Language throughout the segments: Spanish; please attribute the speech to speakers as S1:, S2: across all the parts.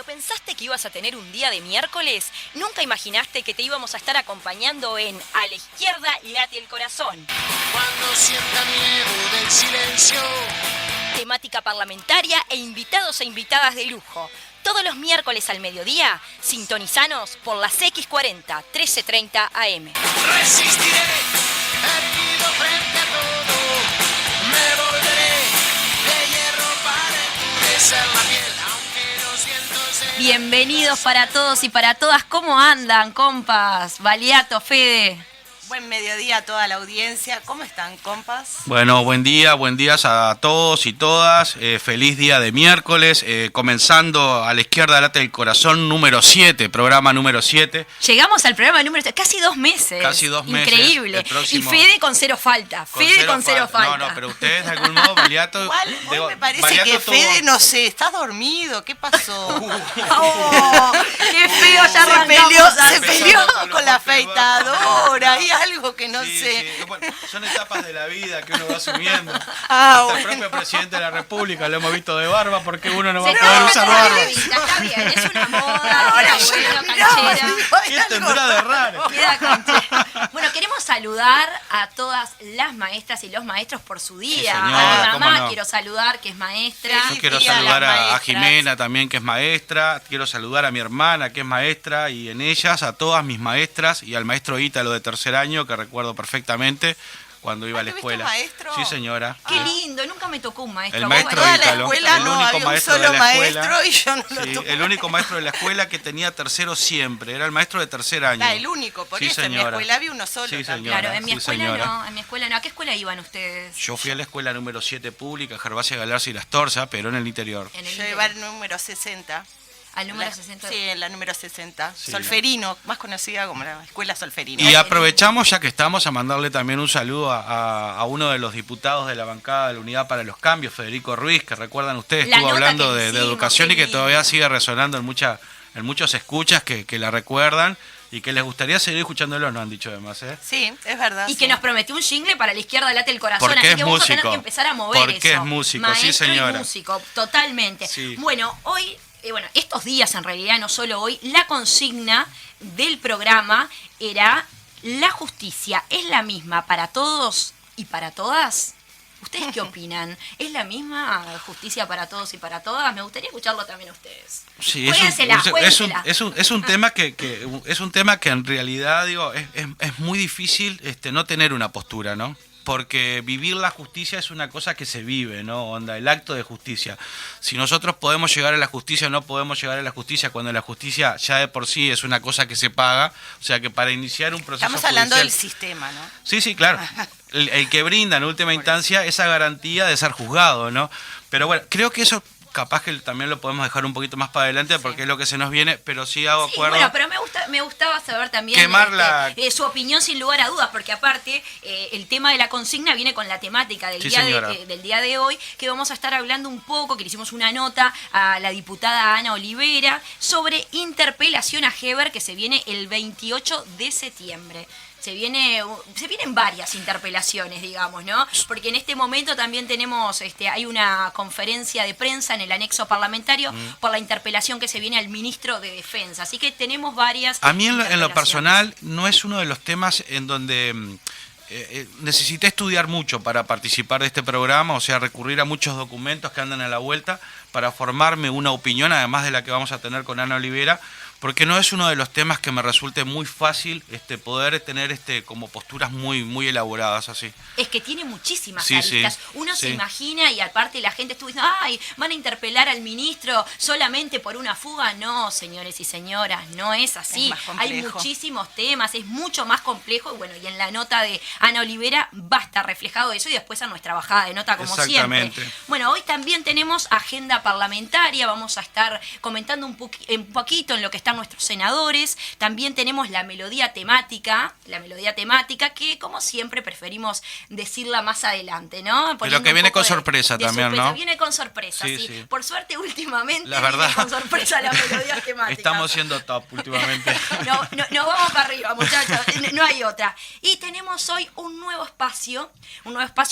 S1: pensaste que ibas a tener un día de miércoles, nunca imaginaste que te íbamos a estar acompañando en A la izquierda late el corazón.
S2: Cuando sienta miedo del silencio.
S1: Temática parlamentaria e invitados e invitadas de lujo. Todos los miércoles al mediodía, sintonizanos por las X40 1330 AM.
S2: Resistiré, erguido frente a todo. Me volveré de hierro para endurecer la piel, aunque los vientos se...
S1: Bienvenidos para todos y para todas. ¿Cómo andan, compas? Baliato, Fede.
S3: Buen mediodía a toda la audiencia. ¿Cómo están, compas?
S4: Bueno, buen día a todos y todas. Feliz día de miércoles. Comenzando a la izquierda late el corazón número 7, programa número 7.
S1: Llegamos al programa número 7, casi 2 meses.
S4: Casi 2 meses.
S1: Increíble.
S4: Próximo...
S1: Y Fede con cero falta. Fede con cero falta.
S4: No, pero ustedes de algún modo, Baliato...
S3: Igual, hoy me parece que Fede, no sé, ¿estás dormido? ¿Qué pasó?
S1: Oh, qué feo, ya
S3: se peleó con la afeitadora. Hay algo que no sé.
S4: Sí. Bueno, son etapas de la vida que uno va asumiendo.
S3: Ah,
S4: Hasta el propio presidente de la República lo hemos visto de barba porque uno no va a poder usar barba.
S1: Está bien, es una moda.
S3: Ahora
S1: canchera.
S4: ¿Qué tendrá de raro?
S1: Queda canchera. Bueno, queremos saludar a todas las maestras y los maestros por su día.
S4: Sí, señora,
S1: a mi
S4: cómo
S1: mamá
S4: no.
S1: quiero saludar, que es maestra.
S4: Yo quiero
S3: día a
S4: saludar
S3: las
S4: a
S3: maestras.
S4: Jimena también, que es maestra. Quiero saludar a mi hermana, que es maestra. Y en ellas, a todas mis maestras. Y al maestro Ítalo de tercer año, que recuerdo perfectamente cuando iba a la
S3: ¿Tuviste
S4: escuela.
S3: maestro?
S4: Sí, señora.
S1: Qué lindo, nunca me tocó un maestro.
S4: El maestro
S3: Toda la
S4: Ítalo,
S3: escuela
S4: el
S3: no,
S4: único
S3: había un
S4: maestro de
S3: solo
S4: la escuela.
S3: maestro y yo no lo
S4: Sí,
S3: tuve.
S4: el único maestro de la escuela que tenía tercero siempre. Era el maestro de tercer año.
S3: Ah, el único, por
S4: Sí,
S3: eso en mi
S4: señora.
S3: escuela había uno solo
S4: Sí,
S3: también.
S4: señora.
S1: Claro, en mi
S4: Sí,
S1: escuela
S4: señora.
S1: no, en mi escuela no. ¿A qué escuela iban ustedes?
S4: Yo fui a la escuela número 7 pública, Gervasia Galarza y Las Torzas, pero en el interior.
S1: En el
S3: Yo
S1: interior.
S3: iba al número 60.
S1: Al número 60.
S3: Sí, en la número 60.
S4: Sí.
S3: Solferino, más conocida como la escuela Solferino.
S4: Y aprovechamos, ya que estamos, a mandarle también un saludo a uno de los diputados de la bancada de la Unidad para los Cambios, Federico Ruiz, que recuerdan ustedes,
S1: La
S4: estuvo
S1: nota
S4: hablando
S1: que
S4: de
S1: hicimos,
S4: educación
S1: qué
S4: y que
S1: lindo.
S4: todavía sigue resonando en muchos escuchas que la recuerdan y que les gustaría seguir escuchándolo, no han dicho además, ¿eh?
S3: Sí, es verdad.
S1: Y
S3: sí.
S1: que nos prometió un jingle para la izquierda late el corazón,
S4: Porque
S1: así
S4: es
S1: que vamos a tener
S4: músico.
S1: que empezar a mover
S4: Porque
S1: eso.
S4: es músico, sí,
S1: Maestro
S4: señora.
S1: y músico, totalmente.
S4: Sí.
S1: Bueno, hoy, estos días en realidad, no solo hoy, la consigna del programa era: ¿la justicia es la misma para todos y para todas? ¿Ustedes qué opinan? ¿Es la misma justicia para todos y para todas? Me gustaría escucharlo también a ustedes.
S4: Sí,
S1: Juéguensela.
S4: es un tema que en realidad digo es muy difícil no tener una postura, ¿no? Porque vivir la justicia es una cosa que se vive, ¿no? Onda, el acto de justicia. Si nosotros podemos llegar a la justicia o no podemos llegar a la justicia, cuando la justicia ya de por sí es una cosa que se paga, o sea que para iniciar un proceso
S3: Estamos hablando
S4: judicial-
S3: del sistema, ¿no?
S4: Sí, claro. El que brinda en última instancia esa garantía de ser juzgado, ¿no? Pero bueno, creo que eso capaz que también lo podemos dejar un poquito más para adelante porque es lo que se nos viene, pero sí hago
S1: Sí,
S4: acuerdo.
S1: bueno, pero me gustaba saber también
S4: Quemar la-
S1: su opinión sin lugar a dudas, porque aparte el tema de la consigna viene con la temática del,
S4: Sí,
S1: día
S4: señora.
S1: del día de hoy, que vamos a estar hablando un poco, que le hicimos una nota a la diputada Ana Olivera sobre interpelación a Heber que se viene el 28 de septiembre. Se vienen varias interpelaciones, digamos, ¿no? Porque en este momento también tenemos, hay una conferencia de prensa en el anexo parlamentario por la interpelación que se viene al ministro de Defensa. Así que tenemos varias.
S4: A mí en lo
S1: interpelaciones.
S4: personal no es uno de los temas en donde necesité estudiar mucho para participar de este programa, o sea, recurrir a muchos documentos que andan a la vuelta para formarme una opinión, además de la que vamos a tener con Ana Olivera, porque no es uno de los temas que me resulte muy fácil poder tener como posturas muy elaboradas así.
S1: Es que tiene muchísimas
S4: Sí,
S1: aristas.
S4: sí,
S1: Uno se
S4: sí.
S1: imagina y aparte la gente estuvo diciendo, ay, van a interpelar al ministro solamente por una fuga. No, señores y señoras, no es así.
S3: Es más
S1: Hay
S3: complejo.
S1: muchísimos temas, es mucho más complejo y bueno, y en la nota de Ana Olivera va a estar reflejado eso y después a nuestra bajada de nota como siempre.
S4: Exactamente.
S1: Bueno, hoy también tenemos agenda parlamentaria, vamos a estar comentando un poquito en lo que están nuestros senadores. También tenemos la melodía temática que como siempre preferimos decirla más adelante, ¿no?
S4: Pero
S1: Poniendo
S4: que
S1: un
S4: viene
S1: poco
S4: con sorpresa también, ¿no?
S1: Viene con sorpresa,
S4: Sí,
S1: sí.
S4: sí.
S1: Por suerte últimamente
S4: La verdad.
S1: viene con sorpresa la melodía temática.
S4: Estamos siendo top últimamente.
S1: No vamos para arriba, muchachos, no hay otra. Y tenemos hoy un nuevo espacio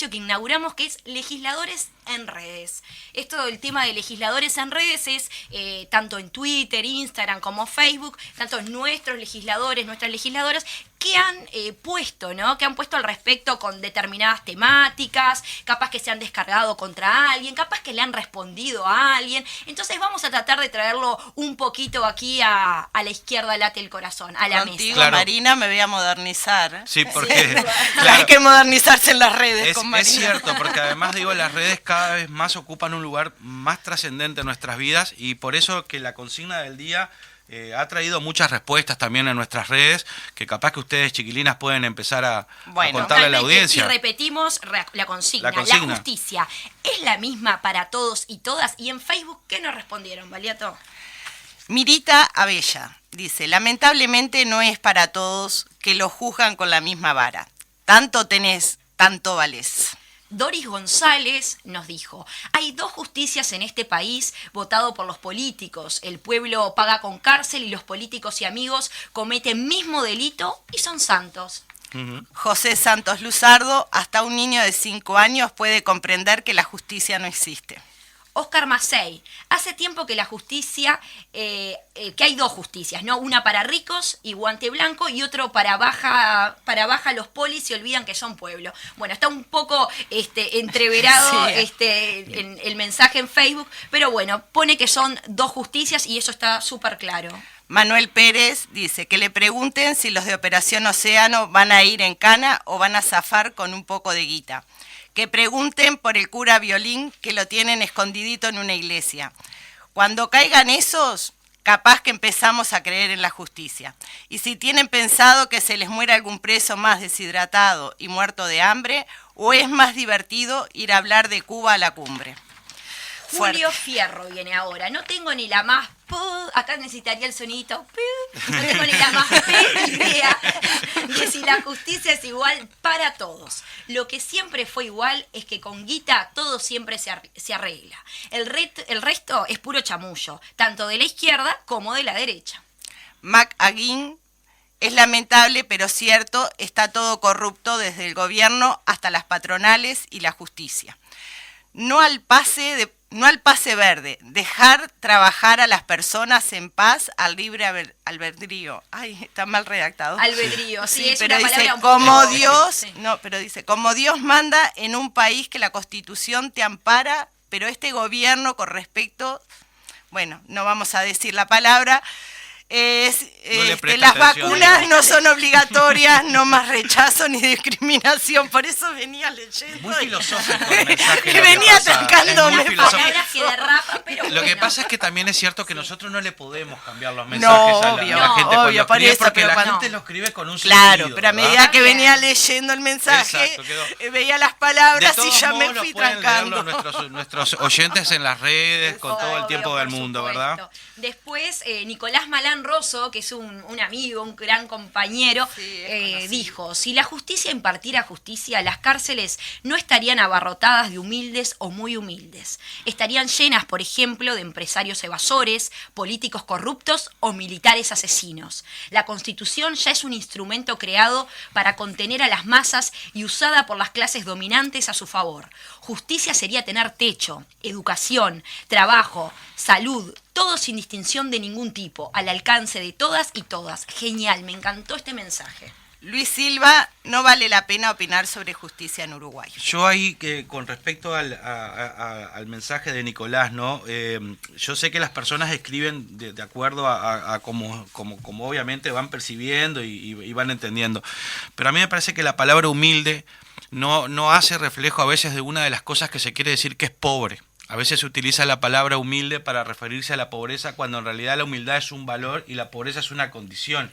S1: que inauguramos, que es Legisladores en redes. Esto del tema de legisladores en redes es tanto en Twitter, Instagram como Facebook, tanto nuestros legisladores, nuestras legisladoras, que han puesto, ¿no? Que han puesto al respecto con determinadas temáticas, capaz que se han descargado contra alguien, capaz que le han respondido a alguien. Entonces vamos a tratar de traerlo un poquito aquí a la izquierda late el corazón, a la
S3: Contigo,
S1: mesa.
S4: Claro.
S3: Marina, me voy a modernizar.
S4: Sí, porque
S3: Hay que modernizarse en las redes con Marina.
S4: es cierto, porque además digo, las redes cada vez más ocupan un lugar más trascendente en nuestras vidas y por eso que la consigna del día ha traído muchas respuestas también en nuestras redes, que capaz que ustedes, chiquilinas, pueden empezar a contarle a la audiencia.
S1: Y repetimos la consigna. La justicia es la misma para todos y todas. Y en Facebook, ¿qué nos respondieron, Valiato?
S3: Mirita Abella dice, lamentablemente no es para todos que lo juzgan con la misma vara. Tanto tenés, tanto valés.
S1: Doris González nos dijo, hay dos justicias en este país votado por los políticos. El pueblo paga con cárcel y los políticos y amigos cometen mismo delito y son santos.
S3: José Santos Luzardo, hasta un niño de 5 años puede comprender que la justicia no existe.
S1: Oscar Macei, hace tiempo que la justicia, que hay dos justicias, ¿no? Una para ricos y guante blanco y otro para baja los polis y olvidan que son pueblo. Bueno, está un poco entreverado
S3: Sí.
S1: en el mensaje en Facebook, pero bueno, pone que son dos justicias y eso está súper claro.
S3: Manuel Pérez dice que le pregunten si los de Operación Océano van a ir en cana o van a zafar con un poco de guita. Que pregunten por el cura Violín, que lo tienen escondidito en una iglesia. Cuando caigan esos, capaz que empezamos a creer en la justicia. Y si tienen pensado que se les muera algún preso más deshidratado y muerto de hambre, o es más divertido ir a hablar de Cuba a la cumbre.
S1: Julio Fierro viene ahora. No tengo ni la más... Acá necesitaría el sonidito. No tengo ni la más idea de si la justicia es igual para todos. Lo que siempre fue igual es que con guita todo siempre se arregla. El resto es puro chamullo, tanto de la izquierda como de la derecha.
S3: Mac Aguín, es lamentable pero cierto, está todo corrupto desde el gobierno hasta las patronales y la justicia. No al pase verde, dejar trabajar a las personas en paz al libre albedrío. Ay, está mal redactado.
S1: Albedrío, sí, es
S3: pero
S1: una
S3: dice,
S1: palabra un
S3: como
S1: poco...
S3: Dios,
S1: Sí.
S3: no, pero dice, como Dios manda en un país que la Constitución te ampara, pero este gobierno con respecto, bueno, no vamos a decir la palabra, las vacunas no son obligatorias, no más rechazo ni discriminación, por eso venía leyendo.
S4: Muy filosófico el mensaje.
S3: Y venía atacándome.
S4: Es muy filosófico.
S1: Palabras que derrapan, pero
S4: Lo que
S1: bueno.
S4: pasa es que también es cierto que nosotros no le podemos cambiar los mensajes a la gente cuando
S3: obvio, por
S4: escribe,
S3: eso,
S4: porque
S3: pero
S4: la
S3: cuando-
S4: gente lo escribe con un
S3: Claro,
S4: sentido,
S3: pero a
S4: ¿verdad?
S3: medida que
S1: Está bien.
S3: venía leyendo el mensaje,
S4: Exacto, quedó.
S3: veía las
S4: De
S3: palabras y
S4: todos
S3: ya me
S4: modos,
S3: fui
S4: pueden
S3: trancando.
S4: leerlo nuestros oyentes en las redes con todo el
S1: Obvio,
S4: tiempo del
S1: por
S4: mundo,
S1: supuesto.
S4: ¿verdad?
S1: Después, Nicolás Malán Rosso, que es un amigo, un gran compañero,
S3: Sí, es conocido.
S1: dijo, si la justicia impartiera justicia, las cárceles no estarían abarrotadas de humildes o muy humildes. Estarían llenas, por ejemplo, de empresarios evasores, políticos corruptos o militares asesinos. La Constitución ya es un instrumento creado para contener a las masas y usada por las clases dominantes a su favor. Justicia sería tener techo, educación, trabajo, salud, todo sin distinción de ningún tipo, al alcance de todas y todas. Genial, me encantó este mensaje.
S3: Luis Silva, no vale la pena opinar sobre justicia en Uruguay.
S4: Yo ahí, con respecto al mensaje de Nicolás, ¿no? Yo sé que las personas escriben de acuerdo a como obviamente van percibiendo y van entendiendo. Pero a mí me parece que la palabra humilde no hace reflejo a veces de una de las cosas que se quiere decir que es pobre. A veces se utiliza la palabra humilde para referirse a la pobreza cuando en realidad la humildad es un valor y la pobreza es una condición.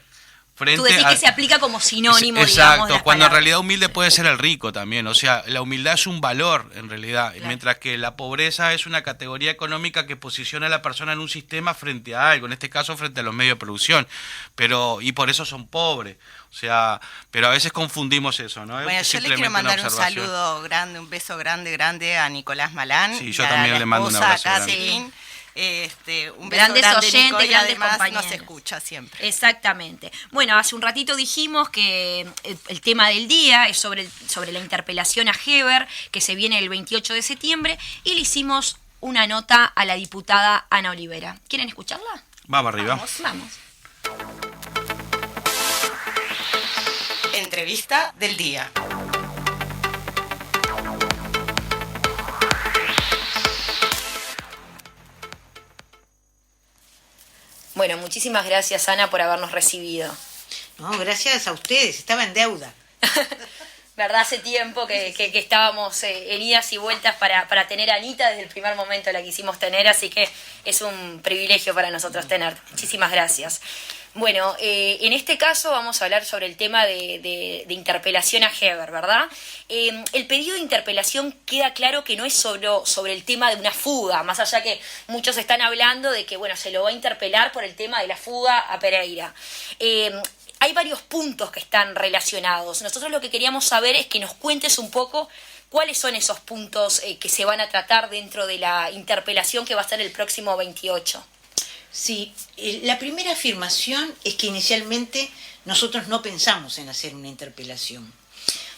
S1: Tú decís que se aplica como sinónimo,
S4: exacto,
S1: digamos, de las
S4: cuando en
S1: palabras.
S4: realidad humilde puede ser el rico también, o sea, la humildad es un valor en realidad,
S1: Claro.
S4: mientras que la pobreza es una categoría económica que posiciona a la persona en un sistema frente a algo, en este caso frente a los medios de producción, y por eso son pobres, o sea, pero a veces confundimos eso, ¿no?
S3: Bueno, yo le
S4: Simplemente
S3: quiero mandar
S4: una
S3: un
S4: observación.
S3: saludo grande, un beso grande a Nicolás Malán.
S4: Sí, yo
S3: y a
S4: también
S3: la
S4: le mando un
S3: esposa,
S4: abrazo grande.
S3: Catherine, Un beso
S1: Grandes
S3: grande,
S1: oyentes,
S3: Nico, y
S1: grandes
S3: además
S1: compañeros.
S3: nos escucha siempre.
S1: Exactamente. Bueno, hace un ratito dijimos que el tema del día es sobre la interpelación a Heber, que se viene el 28 de septiembre, y le hicimos una nota a la diputada Ana Olivera. ¿Quieren escucharla?
S4: Vamos arriba.
S1: Vamos.
S3: Entrevista del día.
S1: Bueno, muchísimas gracias, Ana, por habernos recibido.
S5: No, gracias a ustedes, estaba en deuda.
S1: ¿Verdad? Hace tiempo que estábamos en idas y vueltas para tener a Anita, desde el primer momento la quisimos tener, así que es un privilegio para nosotros tenerte. Muchísimas gracias. Bueno, en este caso vamos a hablar sobre el tema de interpelación a Heber, ¿verdad? El pedido de interpelación queda claro que no es solo sobre el tema de una fuga, más allá que muchos están hablando de que, bueno, se lo va a interpelar por el tema de la fuga a Pereira. Hay varios puntos que están relacionados. Nosotros lo que queríamos saber es que nos cuentes un poco cuáles son esos puntos que se van a tratar dentro de la interpelación que va a ser el próximo 28.
S5: Sí, la primera afirmación es que inicialmente nosotros no pensamos en hacer una interpelación.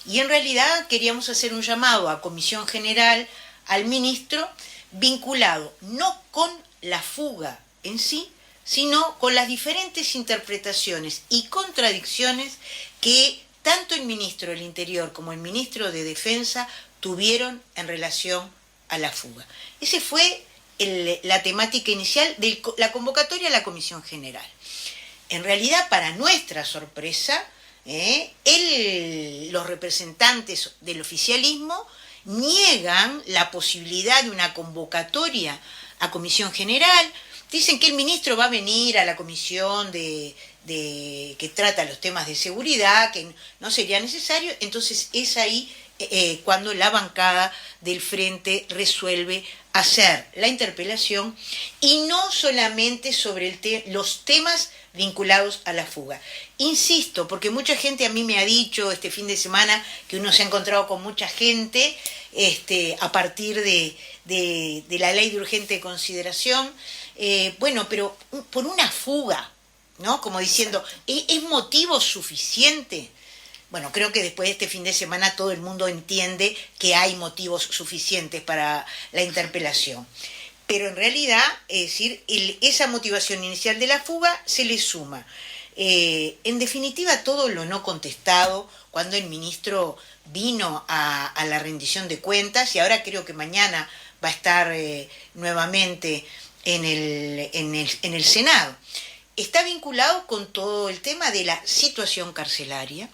S5: Y en realidad queríamos hacer un llamado a Comisión General, al ministro, vinculado no con la fuga en sí, sino con las diferentes interpretaciones y contradicciones que tanto el ministro del Interior como el ministro de Defensa tuvieron en relación a la fuga. Ese fue la temática inicial de la convocatoria a la Comisión General. En realidad, para nuestra sorpresa, los representantes del oficialismo niegan la posibilidad de una convocatoria a Comisión General. Dicen que el ministro va a venir a la comisión que trata los temas de seguridad, que no sería necesario. Entonces es ahí cuando la bancada del Frente resuelve hacer la interpelación, y no solamente sobre los temas vinculados a la fuga. Insisto, porque mucha gente a mí me ha dicho este fin de semana que uno se ha encontrado con mucha gente a partir de la ley de urgente consideración. Bueno, pero por una fuga, ¿no? Como diciendo, ¿es motivo suficiente? Bueno, creo que después de este fin de semana todo el mundo entiende que hay motivos suficientes para la interpelación. Pero en realidad, es decir, esa motivación inicial de la fuga se le suma. En definitiva, todo lo no contestado cuando el ministro vino a la rendición de cuentas, y ahora creo que mañana va a estar nuevamente en el Senado. Está vinculado con todo el tema de la situación carcelaria,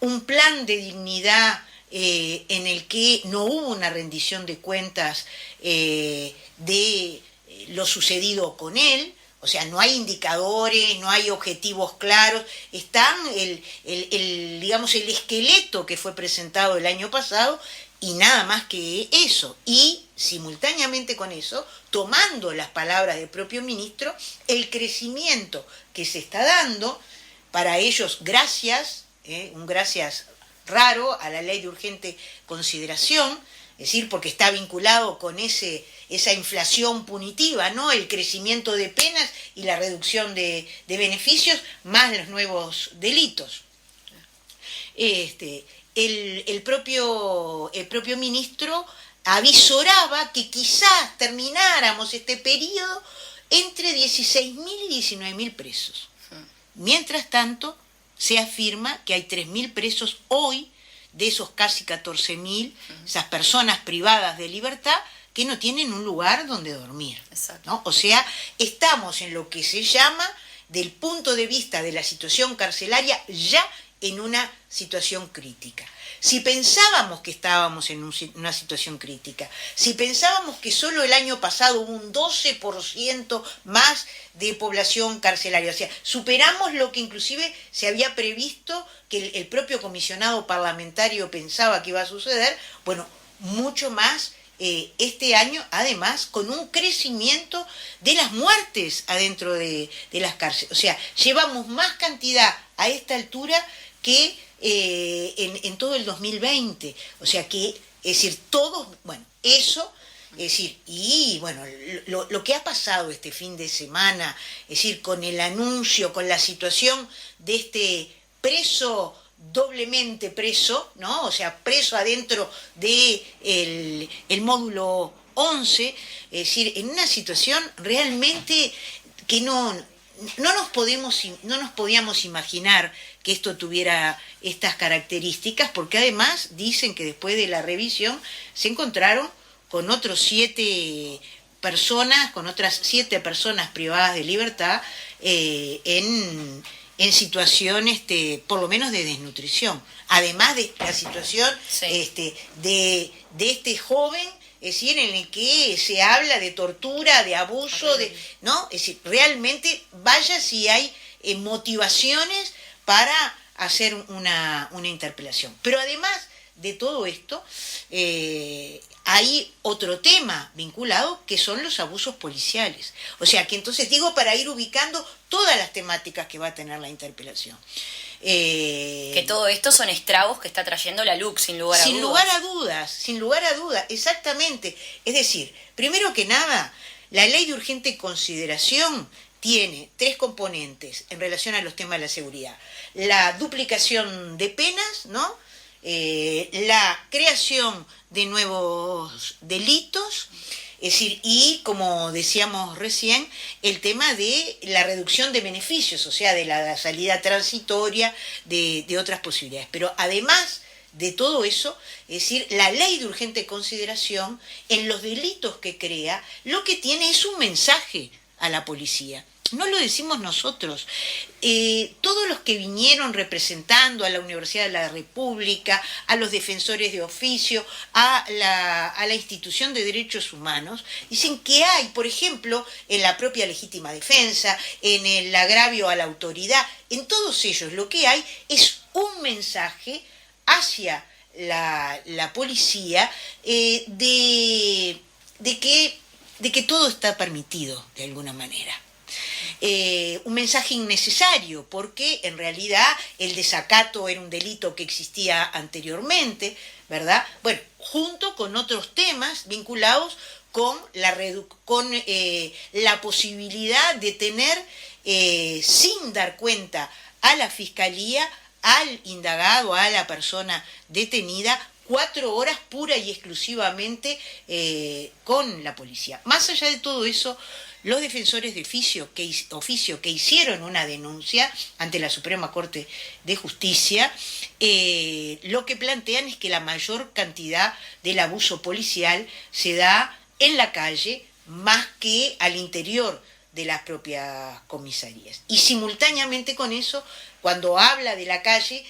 S5: un plan de dignidad en el que no hubo una rendición de cuentas de lo sucedido con él. O sea, no hay indicadores, no hay objetivos claros. Están digamos, el esqueleto que fue presentado el año pasado y nada más que eso. Y simultáneamente con eso, tomando las palabras del propio ministro, el crecimiento que se está dando, para ellos gracias, un gracias raro a la ley de urgente consideración, es decir, porque está vinculado con esa inflación punitiva, ¿no? El crecimiento de penas y la reducción de beneficios, más los nuevos delitos. El propio ministro avisoraba que quizás termináramos este periodo entre 16.000 y 19.000 presos. Mientras tanto, se afirma que hay 3.000 presos hoy, de esos casi 14.000, esas personas privadas de libertad que no tienen un lugar donde dormir, ¿no? O sea, estamos en lo que se llama, del punto de vista de la situación carcelaria, ya en una situación crítica. Si pensábamos que estábamos en una situación crítica, si pensábamos que solo el año pasado hubo un 12% más de población carcelaria, o sea, superamos lo que inclusive se había previsto, que el propio comisionado parlamentario pensaba que iba a suceder, bueno, mucho más este año, además, con un crecimiento de las muertes adentro de las cárceles. O sea, llevamos más cantidad a esta altura que en todo el 2020. O sea que, es decir, todos, bueno, eso Es decir, y bueno, lo que ha pasado este fin de semana, es decir, con el anuncio, con la situación de este preso, doblemente preso, ¿no? O sea, preso adentro de el módulo 11, es decir, en una situación realmente que no nos podíamos imaginar que esto tuviera estas características, porque además dicen que después de la revisión se encontraron con otros 7 personas, con otras 7 personas privadas de libertad en situación, por lo menos de desnutrición. Además de la situación de este joven, es decir, en el que se habla de tortura, de abuso, ¿no? Es decir, realmente vaya si hay motivaciones para hacer una interpelación. Pero además de todo esto, hay otro tema vinculado que son los abusos policiales. O sea que entonces digo, para ir ubicando todas las temáticas que va a tener la interpelación.
S1: Que todo esto son estragos que está trayendo la LUC, sin lugar a dudas.
S5: Sin lugar a dudas, exactamente. Es decir, primero que nada, la ley de urgente consideración tiene 3 componentes en relación a los temas de la seguridad. La duplicación de penas, ¿no? La creación de nuevos delitos, es decir, y como decíamos recién, el tema de la reducción de beneficios, o sea, de la salida transitoria de otras posibilidades. Pero además de todo eso, es decir, la ley de urgente consideración, en los delitos que crea, lo que tiene es un mensaje a la policía. No lo decimos nosotros. Todos los que vinieron representando a la Universidad de la República, a los defensores de oficio, a la institución de derechos humanos, dicen que hay, por ejemplo, en la propia legítima defensa, en el agravio a la autoridad, en todos ellos lo que hay es un mensaje hacia la policía de que todo está permitido de alguna manera. Un mensaje innecesario, porque en realidad el desacato era un delito que existía anteriormente, ¿verdad? Bueno, junto con otros temas vinculados con la posibilidad de tener, sin dar cuenta a la Fiscalía, al indagado, a la persona detenida, 4 horas pura y exclusivamente con la policía. Más allá de todo eso, los defensores de oficio que hicieron una denuncia ante la Suprema Corte de Justicia, lo que plantean es que la mayor cantidad del abuso policial se da en la calle más que al interior de las propias comisarías. Y simultáneamente con eso, cuando habla de la calle,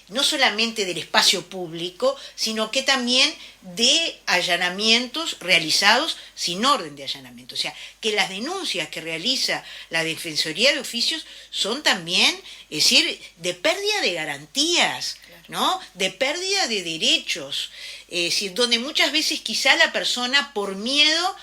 S5: no solamente del espacio público, sino que también de allanamientos realizados sin orden de allanamiento. O sea, que las denuncias que realiza la Defensoría de Oficios son también, es decir, de pérdida de garantías, ¿no? De pérdida de derechos, es decir, donde muchas veces quizá la persona por miedo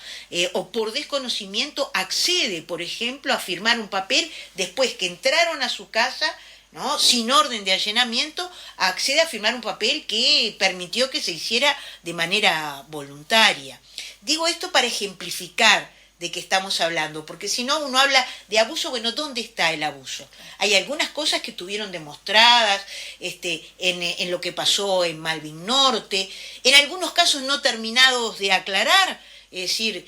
S5: o por desconocimiento accede, por ejemplo, a firmar un papel después que entraron a su casa, ¿no? Sin orden de allanamiento, accede a firmar un papel que permitió que se hiciera de manera voluntaria. Digo esto para ejemplificar de qué estamos hablando, porque si no uno habla de abuso, bueno, ¿dónde está el abuso? Hay algunas cosas que estuvieron demostradas en lo que pasó en Malvin Norte, en algunos casos no terminados de aclarar, es decir,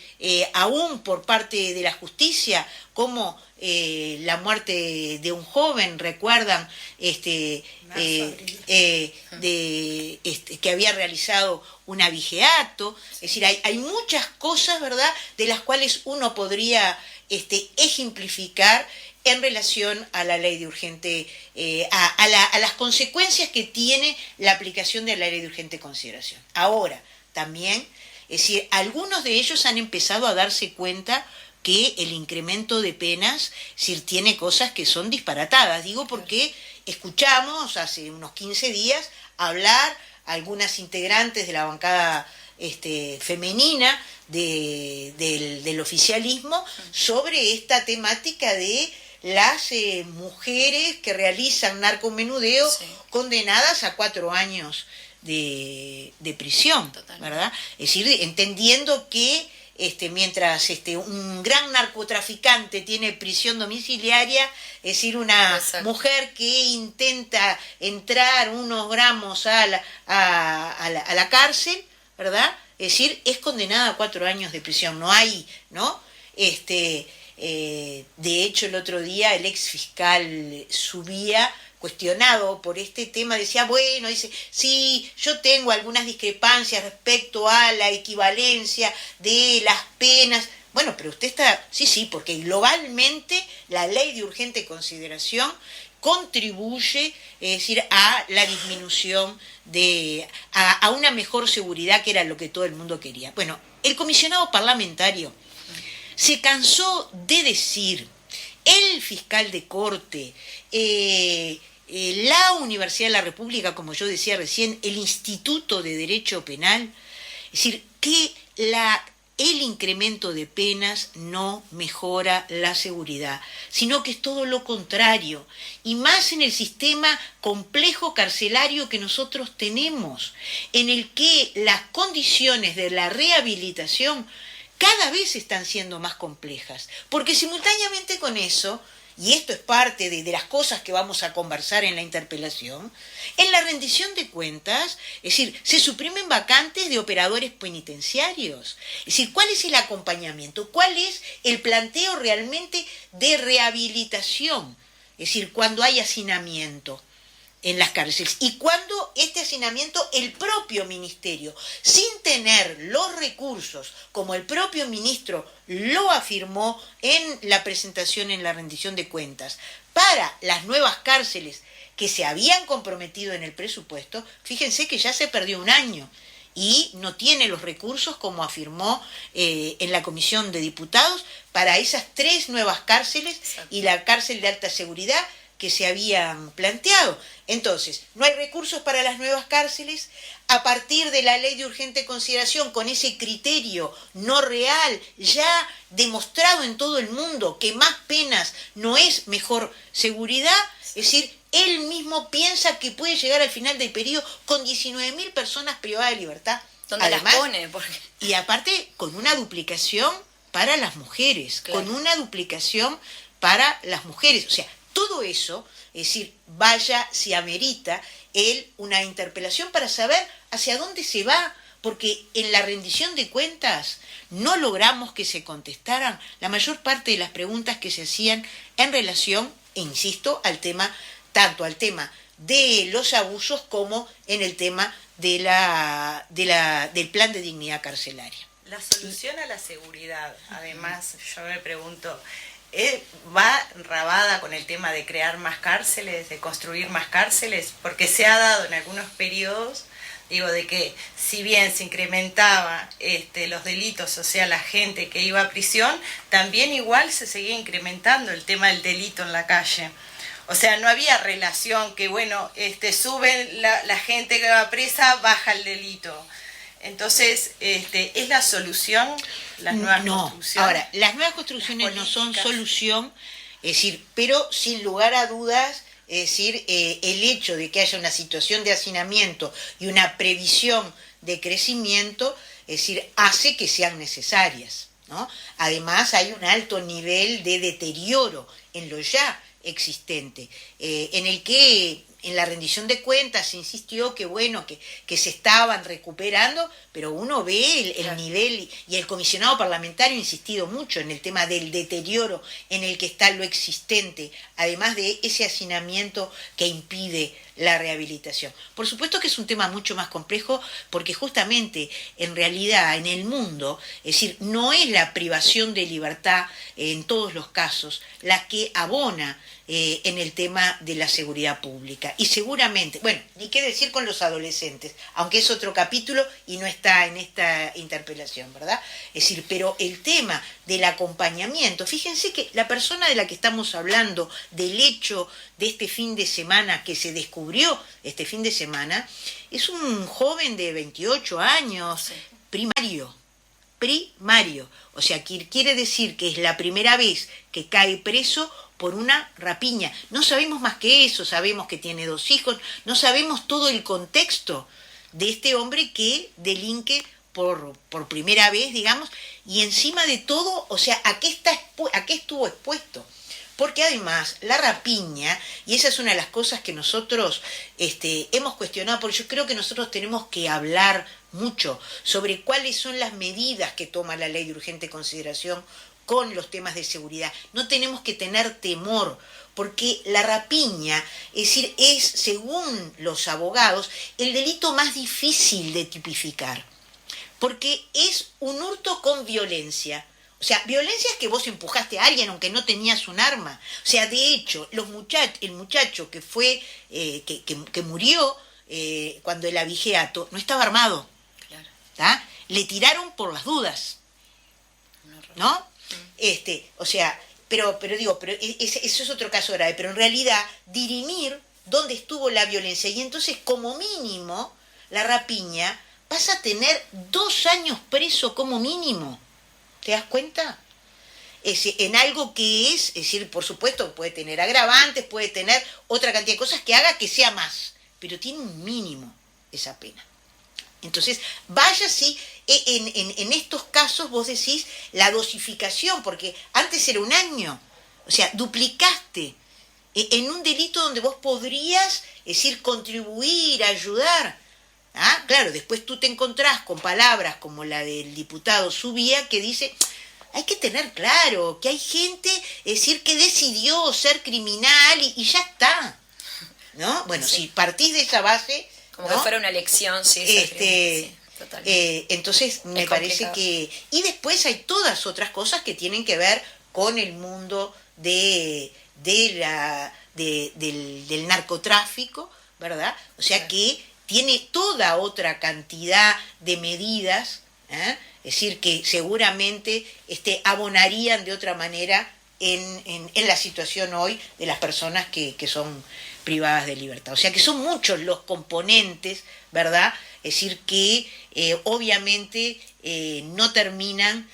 S5: aún por parte de la justicia, como la muerte de un joven, recuerdan, que había realizado un abigeato. Es decir, hay muchas cosas, ¿verdad?, de las cuales uno podría ejemplificar en relación a la ley de urgente, a las consecuencias que tiene la aplicación de la ley de urgente consideración. Ahora, también, es decir, algunos de ellos han empezado a darse cuenta que el incremento de penas, es decir, tiene cosas que son disparatadas. Digo porque escuchamos hace unos 15 días hablar a algunas integrantes de la bancada femenina del oficialismo sobre esta temática de las mujeres que realizan narcomenudeo, condenadas a 4 años de prisión,
S1: Totalmente.
S5: ¿verdad? Es decir, entendiendo que mientras un gran narcotraficante tiene prisión domiciliaria, es decir, una
S6: Exacto.
S5: mujer que intenta entrar unos gramos a la cárcel, ¿verdad? Es decir, es condenada a 4 años de prisión. No hay, ¿no? De hecho, el otro día el ex fiscal subía cuestionado por este tema, decía, bueno, dice, sí, yo tengo algunas discrepancias respecto a la equivalencia de las penas. Bueno, pero usted está, sí, porque globalmente la ley de urgente consideración contribuye, es decir, a la disminución a una mejor seguridad, que era lo que todo el mundo quería. Bueno, el comisionado parlamentario se cansó de decir, el fiscal de corte, la Universidad de la República, como yo decía recién, el Instituto de Derecho Penal, es decir, que el incremento de penas no mejora la seguridad, sino que es todo lo contrario, y más en el sistema complejo carcelario que nosotros tenemos, en el que las condiciones de la rehabilitación cada vez están siendo más complejas, porque simultáneamente con eso, y esto es parte de las cosas que vamos a conversar en la interpelación, en la rendición de cuentas, es decir, se suprimen vacantes de operadores penitenciarios. Es decir, ¿cuál es el acompañamiento? ¿Cuál es el planteo realmente de rehabilitación? Es decir, cuando hay hacinamiento en las cárceles y cuando este hacinamiento el propio ministerio, sin tener los recursos, como el propio ministro lo afirmó en la presentación en la rendición de cuentas, para las nuevas cárceles que se habían comprometido en el presupuesto, fíjense que ya se perdió 1 año y no tiene los recursos, como afirmó en la Comisión de Diputados, para esas 3 nuevas cárceles y la cárcel de alta seguridad que se habían planteado. Entonces, no hay recursos para las nuevas cárceles. A partir de la ley de urgente consideración, con ese criterio no real, ya demostrado en todo el mundo que más penas no es mejor seguridad, es decir, él mismo piensa que puede llegar al final del periodo con 19.000 personas privadas de libertad.
S6: ¿Dónde las
S5: Además,
S6: pone? Porque...
S5: y aparte, con una duplicación para las mujeres,
S6: Claro.
S5: con una duplicación para las mujeres. O sea, todo eso, es decir, vaya si amerita una interpelación para saber hacia dónde se va, porque en la rendición de cuentas no logramos que se contestaran la mayor parte de las preguntas que se hacían en relación, e insisto, tanto al tema de los abusos como en el tema del plan de dignidad carcelaria.
S3: La solución a la seguridad, además, yo me pregunto, ¿va rabada con el tema de crear más cárceles, de construir más cárceles? Porque se ha dado en algunos periodos, digo, de que si bien se incrementaba los delitos, o sea, la gente que iba a prisión, también igual se seguía incrementando el tema del delito en la calle. O sea, no había relación que, bueno, suben la gente que va presa, baja el delito. Entonces, ¿es la solución las nuevas construcciones?
S5: Ahora, las nuevas construcciones
S3: Las
S5: no son
S3: políticas.
S5: solución, es decir, pero sin lugar a dudas, es decir, el hecho de que haya una situación de hacinamiento y una previsión de crecimiento, es decir, hace que sean necesarias, ¿no? Además, hay un alto nivel de deterioro en lo ya existente, en el que en la rendición de cuentas se insistió que bueno, que se estaban recuperando, pero uno ve el nivel, y el comisionado parlamentario ha insistido mucho en el tema del deterioro en el que está lo existente, además de ese hacinamiento que impide la rehabilitación. Por supuesto que es un tema mucho más complejo, porque justamente en realidad en el mundo, es decir, no es la privación de libertad en todos los casos la que abona en el tema de la seguridad pública. Y seguramente, bueno, ni qué decir con los adolescentes, aunque es otro capítulo y no está en esta interpelación, ¿verdad? Es decir, pero el tema del acompañamiento, fíjense que la persona de la que estamos hablando, del hecho de este fin de semana, que se descubrió este fin de semana, es un joven de 28 años, primario, o sea, quiere decir que es la primera vez que cae preso por una rapiña. No sabemos más que eso, sabemos que tiene 2 hijos, no sabemos todo el contexto de este hombre que delinque por primera vez, digamos, y encima de todo, o sea, ¿a qué estuvo expuesto? Porque además la rapiña, y esa es una de las cosas que nosotros hemos cuestionado, porque yo creo que nosotros tenemos que hablar mucho sobre cuáles son las medidas que toma la ley de urgente consideración con los temas de seguridad. No tenemos que tener temor, porque la rapiña, es decir, es, según los abogados, el delito más difícil de tipificar, porque es un hurto con violencia. O sea, violencia es que vos empujaste a alguien aunque no tenías un arma. O sea, de hecho, el muchacho que fue que murió cuando el abigeato no estaba armado.
S1: Claro.
S5: ¿Tá? Le tiraron por las dudas. ¿No? O sea, pero eso es otro caso grave. Pero en realidad, dirimir dónde estuvo la violencia. Y entonces, como mínimo, la rapiña pasa a tener 2 años preso como mínimo. ¿Te das cuenta? En algo que es decir, por supuesto, puede tener agravantes, puede tener otra cantidad de cosas que haga que sea más, pero tiene un mínimo esa pena. Entonces, vaya si en estos casos vos decís la dosificación, porque antes era 1 año, o sea, duplicaste en un delito donde vos podrías, es decir, contribuir, ayudar. Ah, claro, después tú te encontrás con palabras como la del diputado Subía que dice, hay que tener claro que hay gente, es decir, que decidió ser criminal y ya está, ¿no? Bueno,
S1: Sí.
S5: si partís de esa base,
S1: Como
S5: ¿no?
S1: que fuera una elección, sí. Sí, totalmente.
S5: Entonces me
S1: Es
S5: parece
S1: complicado.
S5: que... Y después hay todas otras cosas que tienen que ver con el mundo del narcotráfico, ¿verdad? O sea
S1: Claro.
S5: que tiene toda otra cantidad de medidas, ¿eh? Es decir, que seguramente abonarían de otra manera en la situación hoy de las personas que son privadas de libertad. O sea que son muchos los componentes, ¿verdad? Es decir, que obviamente no terminan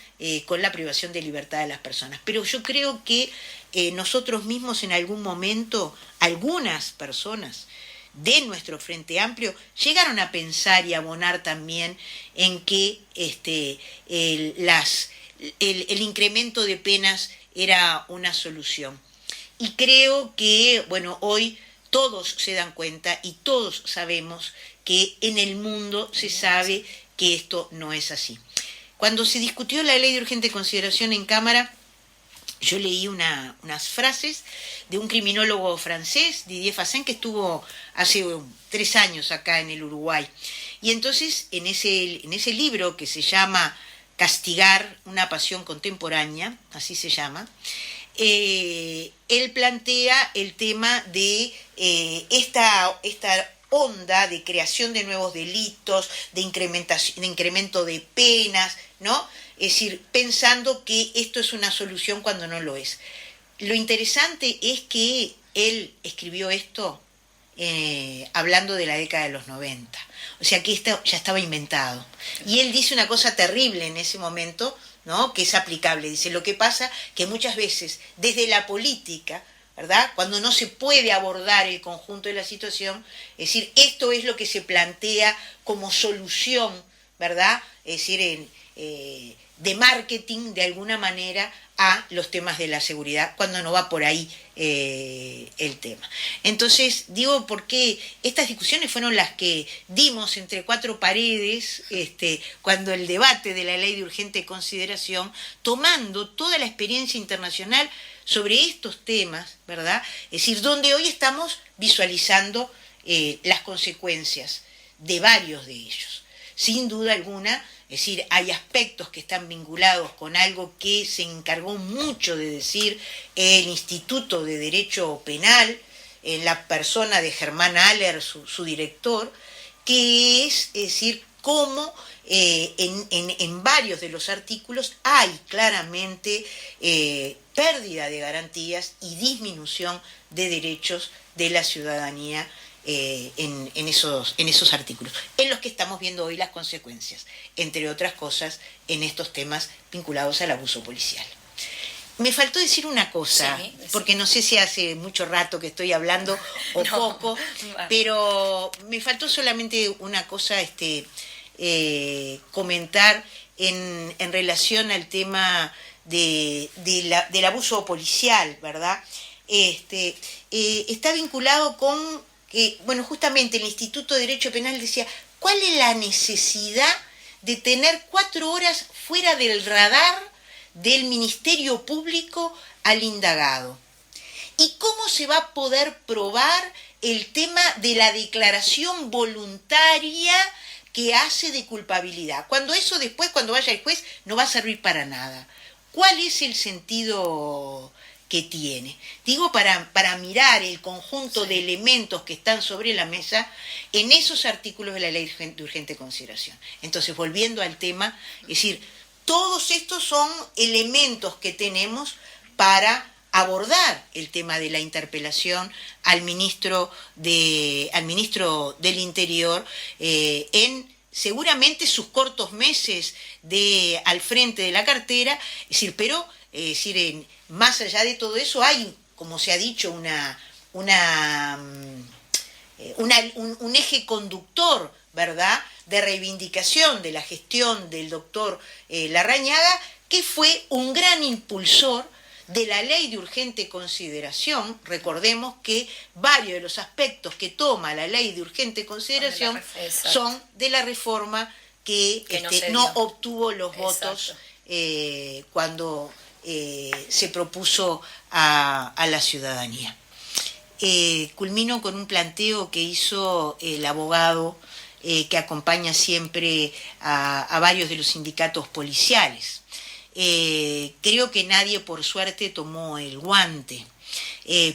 S5: con la privación de libertad de las personas. Pero yo creo que nosotros mismos en algún momento, algunas personas de nuestro Frente Amplio llegaron a pensar y abonar también en que el incremento de penas era una solución. Y creo que, bueno, hoy todos se dan cuenta y todos sabemos que en el mundo se sabe que esto no es así. Cuando se discutió la ley de urgente consideración en Cámara, yo leí unas frases de un criminólogo francés, Didier Fassin, que estuvo hace 3 años acá en el Uruguay. Y entonces, en ese libro que se llama Castigar una pasión contemporánea, así se llama, él plantea el tema de esta onda de creación de nuevos delitos, de incremento de penas, ¿no? Es decir, pensando que esto es una solución cuando no lo es. Lo interesante es que él escribió esto hablando de la década de los 90. O sea que esto ya estaba inventado. Y él dice una cosa terrible en ese momento, ¿no? Que es aplicable. Dice, lo que pasa que muchas veces desde la política, ¿verdad? Cuando no se puede abordar el conjunto de la situación, es decir, esto es lo que se plantea como solución, ¿verdad? Es decir, de marketing de alguna manera a los temas de la seguridad, cuando no va por ahí el tema. Entonces, digo, porque estas discusiones fueron las que dimos entre 4 paredes cuando el debate de la ley de urgente consideración, tomando toda la experiencia internacional sobre estos temas, ¿verdad? Es decir, donde hoy estamos visualizando las consecuencias de varios de ellos. Sin duda alguna, es decir, hay aspectos que están vinculados con algo que se encargó mucho de decir el Instituto de Derecho Penal, en la persona de Germán Aller, su director, que es decir, cómo en varios de los artículos hay claramente pérdida de garantías y disminución de derechos de la ciudadanía en esos artículos, en los que estamos viendo hoy las consecuencias, entre otras cosas, en estos temas vinculados al abuso policial. Me faltó decir una cosa,
S1: Sí, sí.
S5: porque no sé si hace mucho rato que estoy hablando o
S1: No,
S5: poco,
S1: va.
S5: pero me faltó solamente una cosa comentar en relación al tema del abuso policial, ¿verdad? Está vinculado con que, bueno, justamente el Instituto de Derecho Penal decía, ¿cuál es la necesidad de tener 4 horas fuera del radar del Ministerio Público al indagado? ¿Y cómo se va a poder probar el tema de la declaración voluntaria que hace de culpabilidad? Cuando eso después, cuando vaya el juez, no va a servir para nada. ¿Cuál es el sentido que tiene? Digo, para mirar el conjunto de elementos que están sobre la mesa en esos artículos de la ley de urgente consideración. Entonces, volviendo al tema, es decir, todos estos son elementos que tenemos para abordar el tema de la interpelación al ministro del Interior en seguramente sus cortos meses al frente de la cartera, es decir, pero más allá de todo eso hay, como se ha dicho, un eje conductor, ¿verdad?, de reivindicación de la gestión del doctor Larrañaga, que fue un gran impulsor de la ley de urgente consideración. Recordemos que varios de los aspectos que toma la ley de urgente consideración son de la reforma que no obtuvo los votos cuando se propuso a la ciudadanía. Culmino con un planteo que hizo el abogado que acompaña siempre a varios de los sindicatos policiales. Creo que nadie, por suerte, tomó el guante,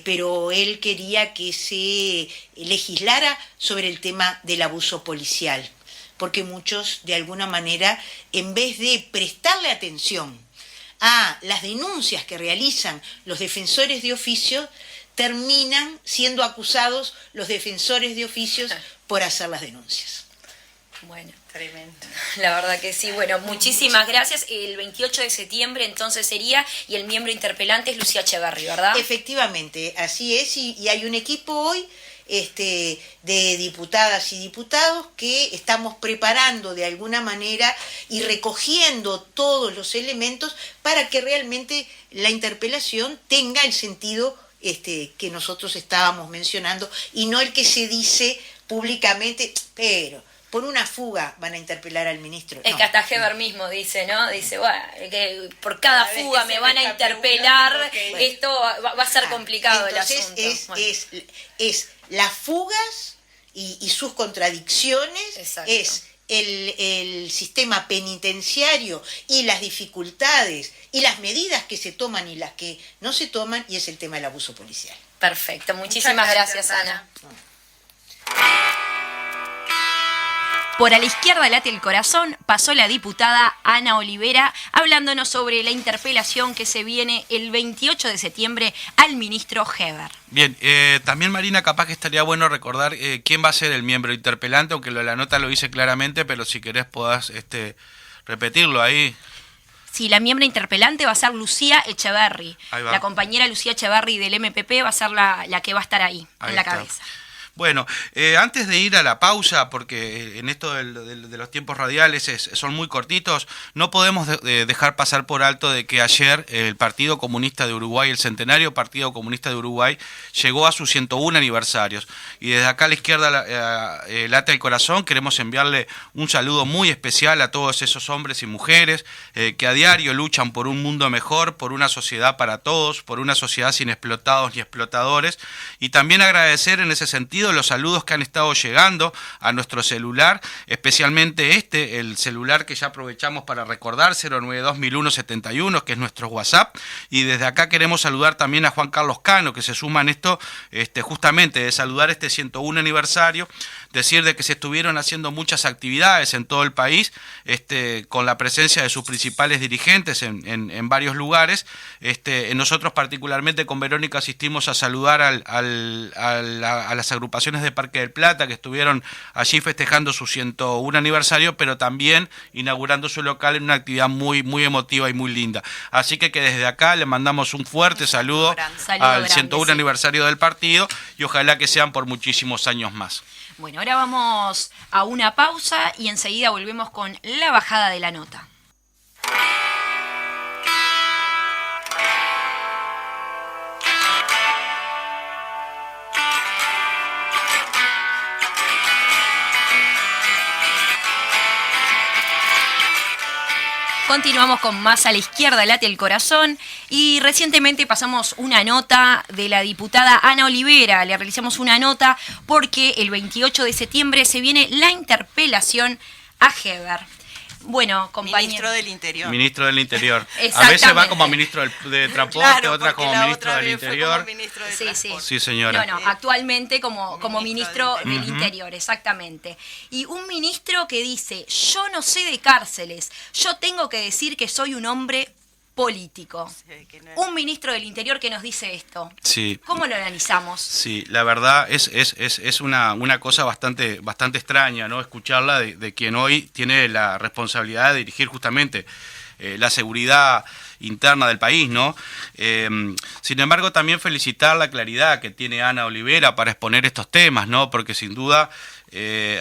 S5: pero él quería que se legislara sobre el tema del abuso policial, porque muchos, de alguna manera, en vez de prestarle atención a las denuncias que realizan los defensores de oficio, terminan siendo acusados los defensores de oficios por hacer las denuncias.
S1: Bueno,
S3: Tremendo.
S1: la verdad que sí. Bueno, muchísimas gracias. El 28 de septiembre entonces sería, y el miembro interpelante es Lucía Echeverri, ¿verdad?
S5: Efectivamente, así es, y hay un equipo hoy de diputadas y diputados que estamos preparando de alguna manera y recogiendo todos los elementos para que realmente la interpelación tenga el sentido que nosotros estábamos mencionando y no el que se dice públicamente, pero por una fuga van a interpelar al ministro.
S1: Es
S5: No.
S1: que hasta Heber mismo dice, ¿no? Dice, bueno, que por cada
S3: Cada vez
S1: fuga
S3: que
S1: me
S3: se
S1: van
S3: me
S1: a
S3: está
S1: interpelar,
S3: preguntando, ok.
S1: esto va a ser complicado el
S5: Entonces
S1: asunto. Bueno.
S5: es las fugas y sus contradicciones,
S1: Exacto.
S5: es el sistema penitenciario y las dificultades y las medidas que se toman y las que no se toman, y es el tema del abuso policial.
S1: Perfecto, muchísimas gracias, Ana. Por A la Izquierda Late el Corazón pasó la diputada Ana Olivera hablándonos sobre la interpelación que se viene el 28 de septiembre al ministro Heber.
S4: Bien, también Marina, capaz que estaría bueno recordar quién va a ser el miembro interpelante, aunque la nota lo dice claramente, pero si querés podás repetirlo ahí.
S1: Sí, la miembro interpelante va a ser Lucía Echeverri.
S4: Ahí va.
S1: La compañera Lucía Echeverri del MPP va a ser la que va a estar ahí
S4: Ahí
S1: en la
S4: está.
S1: cabeza.
S4: Bueno, antes de ir a la pausa, porque en esto de los tiempos radiales son muy cortitos, no podemos dejar pasar por alto de que ayer el Partido Comunista de Uruguay, el centenario Partido Comunista de Uruguay, llegó a sus 101 aniversarios. Y desde acá a la izquierda late el corazón, queremos enviarle un saludo muy especial a todos esos hombres y mujeres que a diario luchan por un mundo mejor, por una sociedad para todos, por una sociedad sin explotados ni explotadores, y también agradecer en ese sentido los saludos que han estado llegando a nuestro celular, especialmente el celular que ya aprovechamos para recordar, 092-1001-71, que es nuestro WhatsApp, y desde acá queremos saludar también a Juan Carlos Cano, que se suma en esto, justamente de saludar este 101 aniversario, decir de que se estuvieron haciendo muchas actividades en todo el país, con la presencia de sus principales dirigentes en varios lugares. Nosotros particularmente con Verónica asistimos a saludar a las agrupaciones agrupaciones de Parque del Plata que estuvieron allí festejando su 101 aniversario, pero también inaugurando su local en una actividad muy, muy emotiva y muy linda. Así que desde acá le mandamos un fuerte saludo al 101
S1: sí.
S4: aniversario del partido y ojalá que sean por muchísimos años más.
S1: Bueno, ahora vamos a una pausa y enseguida volvemos con la bajada de la nota. Continuamos con Más a la Izquierda, late el corazón, y recientemente pasamos una nota de la diputada Ana Olivera. Le realizamos una nota porque el 28 de septiembre se viene la interpelación a Heber. Bueno, compañero.
S3: Ministro del Interior.
S4: Ministro del Interior. A
S1: Exactamente.
S4: veces va como ministro de Transporte,
S3: Claro,
S4: otra
S3: porque
S4: como
S3: la
S4: ministro
S3: otra
S4: del
S3: vez fue
S4: Interior.
S3: como ministro de
S1: Sí, sí.
S3: Transporte.
S4: Sí, señora.
S1: No, actualmente como ministro del
S4: Ujú.
S1: Interior, exactamente. Y un ministro que dice, yo no sé de cárceles, yo tengo que decir que soy un hombre político.
S3: Sí, que no-
S1: Un ministro del Interior que nos dice esto.
S4: Sí.
S1: ¿Cómo lo analizamos?
S4: Sí, la verdad es una cosa bastante extraña, ¿no? Escucharla de quien hoy tiene la responsabilidad de dirigir justamente la seguridad interna del país, ¿no? Sin embargo, también felicitar la claridad que tiene Ana Olivera para exponer estos temas, ¿no? Porque sin duda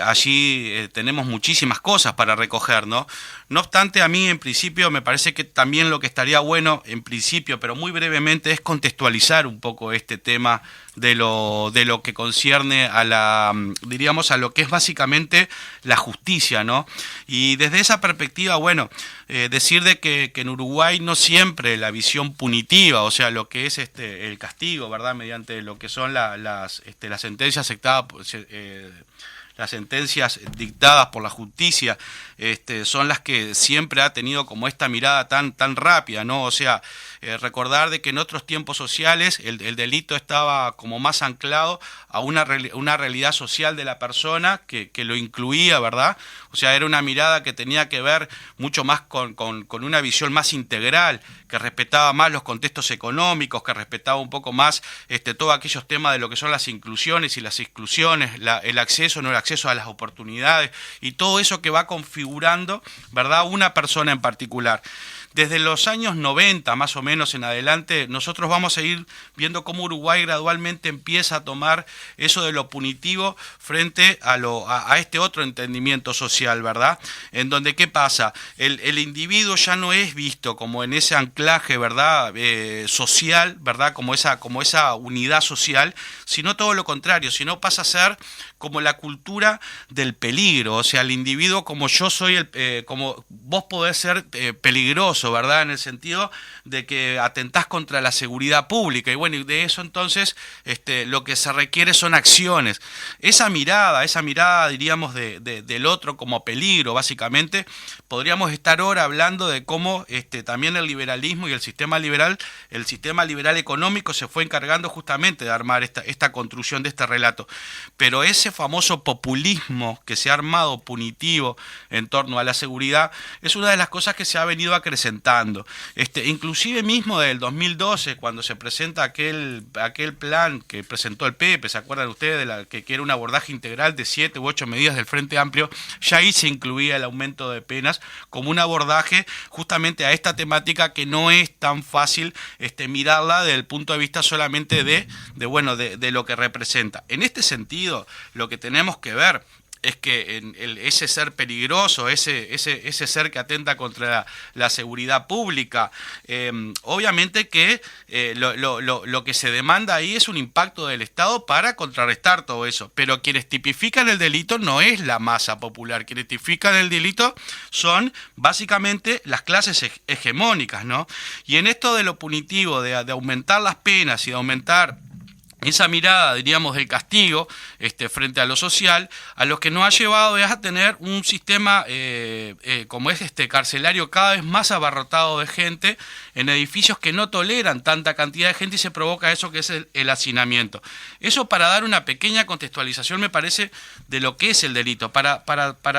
S4: allí tenemos muchísimas cosas para recoger, ¿no? No obstante, a mí en principio me parece que también lo que estaría bueno, en principio, pero muy brevemente, es contextualizar un poco este tema de lo que concierne a diríamos, a lo que es básicamente la justicia, ¿no? Y desde esa perspectiva, bueno, decir de que en Uruguay no siempre la visión punitiva, o sea, lo que es el castigo, ¿verdad? Mediante lo que son las sentencias las sentencias dictadas por la justicia son las que siempre ha tenido como esta mirada tan rápida, ¿no? O sea, recordar de que en otros tiempos sociales el delito estaba como más anclado a una realidad social de la persona que lo incluía, ¿verdad? O sea, era una mirada que tenía que ver mucho más con una visión más integral, que respetaba más los contextos económicos, que respetaba un poco más todos aquellos temas de lo que son las inclusiones y las exclusiones, el acceso o no el acceso a las oportunidades y todo eso que va configurando, ¿verdad?, una persona en particular. Desde los años 90 más o menos en adelante, nosotros vamos a ir viendo cómo Uruguay gradualmente empieza a tomar eso de lo punitivo frente a este otro entendimiento social, ¿verdad? En donde, ¿qué pasa? El individuo ya no es visto como en ese anclaje, ¿verdad?, social, ¿verdad?, como esa unidad social, sino todo lo contrario, sino pasa a ser como la cultura del peligro, o sea, el individuo como yo soy, como vos podés ser peligroso, ¿verdad? En el sentido de que atentás contra la seguridad pública y bueno, y de eso entonces lo que se requiere son acciones. Esa mirada diríamos del otro como peligro, básicamente, podríamos estar ahora hablando de cómo también el liberalismo y el sistema liberal económico se fue encargando justamente de armar esta construcción de este relato. Pero ese famoso populismo que se ha armado punitivo en torno a la seguridad es una de las cosas que se ha venido acrecentando. Inclusive mismo del 2012, cuando se presenta aquel plan que presentó el Pepe, ¿se acuerdan ustedes que era un abordaje integral de 7 u 8 medidas del Frente Amplio? Ya ahí se incluía el aumento de penas como un abordaje justamente a esta temática que no es tan fácil mirarla desde el punto de vista solamente de lo que representa. En este sentido, lo que tenemos que ver es que ese ser peligroso, ese ser que atenta contra la seguridad pública, obviamente que lo que se demanda ahí es un impacto del Estado para contrarrestar todo eso. Pero quienes tipifican el delito no es la masa popular, quienes tipifican el delito son básicamente las clases hegemónicas, ¿no? Y en esto de lo punitivo, de aumentar las penas y de aumentar esa mirada, diríamos, del castigo frente a lo social, a lo que nos ha llevado es a tener un sistema como es carcelario cada vez más abarrotado de gente en edificios que no toleran tanta cantidad de gente y se provoca eso que es el hacinamiento. Eso para dar una pequeña contextualización me parece de lo que es el delito. Para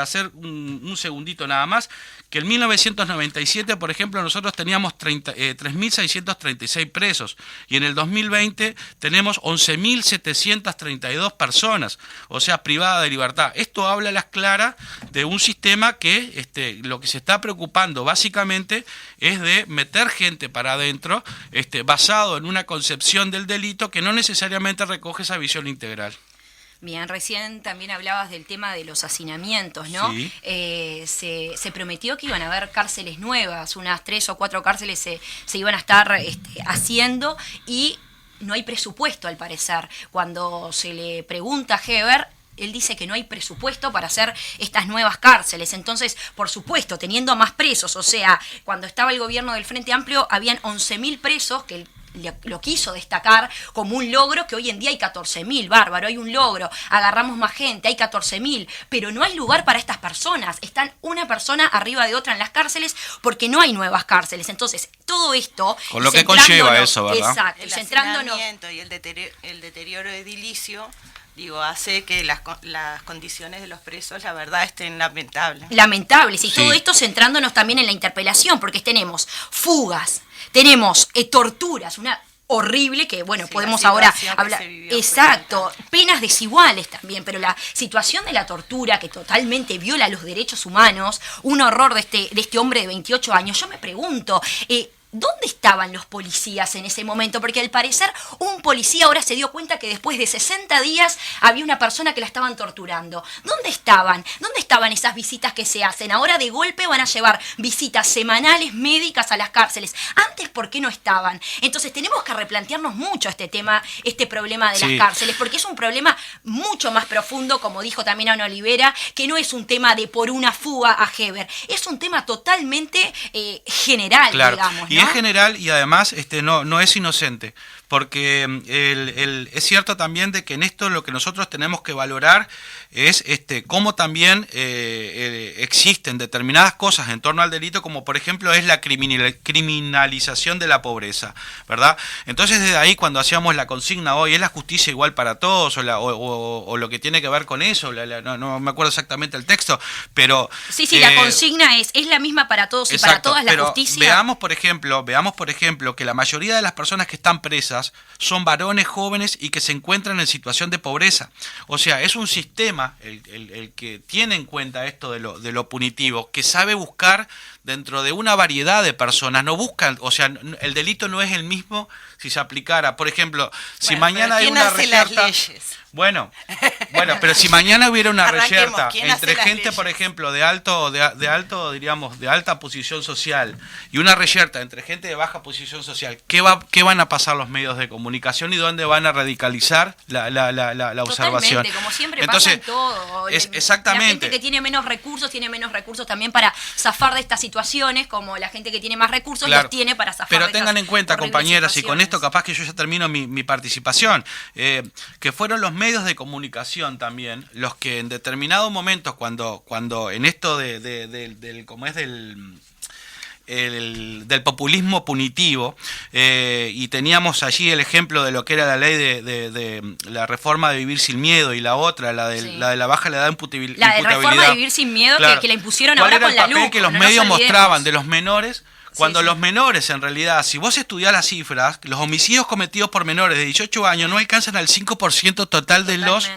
S4: hacer un segundito nada más, que en 1997, por ejemplo, nosotros teníamos 3.636 presos y en el 2020 tenemos 11.732 personas, o sea, privadas de libertad. Esto habla a las claras de un sistema que lo que se está preocupando básicamente es de meter gente para adentro, basado en una concepción del delito que no necesariamente recoge esa visión integral.
S1: Bien, recién también hablabas del tema de los hacinamientos, ¿no?
S4: Sí.
S1: Se prometió que iban a haber cárceles nuevas, unas 3 o 4 cárceles se iban a estar haciendo y no hay presupuesto al parecer. Cuando se le pregunta a Heber, él dice que no hay presupuesto para hacer estas nuevas cárceles. Entonces, por supuesto, teniendo más presos, o sea, cuando estaba el gobierno del Frente Amplio, habían 11.000 presos que lo quiso destacar como un logro, que hoy en día hay 14.000, bárbaro, hay un logro, agarramos más gente, hay 14.000, pero no hay lugar para estas personas, están una persona arriba de otra en las cárceles porque no hay nuevas cárceles. Entonces, todo esto...
S4: Con lo que conlleva eso, ¿verdad?
S1: Exacto,
S3: El
S1: centrándonos...
S3: hacinamiento y el deterioro edilicio, hace que las condiciones de los presos, la verdad, estén lamentables.
S1: Lamentables, y
S4: Sí.
S1: todo esto centrándonos también en la interpelación, porque tenemos fugas, tenemos torturas, una horrible que, bueno,
S3: Sí,
S1: podemos
S3: la
S1: ahora
S3: situación que
S1: hablar.
S3: se vivió fue
S1: Exacto,
S3: lamentable.
S1: penas desiguales también, pero la situación de la tortura que totalmente viola los derechos humanos, un horror de este hombre de 28 años. Yo me pregunto, ¿dónde estaban los policías en ese momento? Porque al parecer un policía ahora se dio cuenta que después de 60 días había una persona que la estaban torturando. ¿Dónde estaban? ¿Dónde estaban esas visitas que se hacen? Ahora de golpe van a llevar visitas semanales médicas a las cárceles. Antes, ¿por qué no estaban? Entonces tenemos que replantearnos mucho este tema, este problema de
S4: Sí.
S1: las cárceles, porque es un problema mucho más profundo, como dijo también Ana Olivera, que no es un tema de por una fuga a Heber. Es un tema totalmente general,
S4: Claro,
S1: digamos,
S4: y
S1: ¿no?
S4: es general y además no es inocente, porque es cierto también de que en esto lo que nosotros tenemos que valorar es cómo también existen determinadas cosas en torno al delito, como por ejemplo es la criminalización de la pobreza, ¿verdad? Entonces desde ahí, cuando hacíamos la consigna hoy, ¿es la justicia igual para todos? O lo que tiene que ver con eso, no me acuerdo exactamente el texto, pero...
S1: Sí, la consigna es la misma para todos y para
S4: Exacto,
S1: todas la
S4: pero
S1: justicia.
S4: veamos por ejemplo que la mayoría de las personas que están presas son varones jóvenes y que se encuentran en situación de pobreza. O sea, es un sistema el que tiene en cuenta esto de lo punitivo, que sabe buscar dentro de una variedad de personas, no buscan, o sea, el delito no es el mismo si se aplicara, por ejemplo, si
S3: Bueno,
S4: mañana
S3: pero
S4: hay
S3: ¿quién
S4: una
S3: hace las
S4: reyerta...
S3: leyes?
S4: Bueno, pero si mañana hubiera una
S3: Arranquemos,
S4: reyerta
S3: ¿quién hace
S4: entre
S3: las
S4: gente,
S3: leyes?
S4: por ejemplo, de alta posición social y una reyerta entre gente de baja posición social, ¿qué van a pasar los medios de comunicación y dónde van a radicalizar la observación?
S1: Totalmente, como siempre
S4: Entonces,
S1: pasa en todo.
S4: exactamente.
S1: La gente que tiene menos recursos también para zafar de estas situaciones, como la gente que tiene más recursos
S4: Claro,
S1: los tiene para zafar
S4: pero
S1: de
S4: tengan
S1: estas
S4: en cuenta,
S1: horribles
S4: compañeras, y con
S1: situaciones.
S4: esto capaz que yo ya termino mi participación, que fueron los medios de comunicación también los que en determinado momento, cuando en esto del como es del populismo punitivo, y teníamos allí el ejemplo de lo que era la ley de la reforma de vivir sin miedo y la otra, la de la baja la edad de imputabilidad.
S1: La de reforma de vivir sin miedo,
S4: Claro.
S1: que la impusieron
S4: ¿Cuál
S1: ahora
S4: era
S1: con la
S4: el papel
S1: LUC?
S4: que los
S1: No nos
S4: medios
S1: olvidemos.
S4: mostraban de los menores? Cuando
S1: Sí, sí.
S4: los menores, en realidad, si vos estudiás las cifras, los homicidios cometidos por menores de 18 años no alcanzan al 5% total de los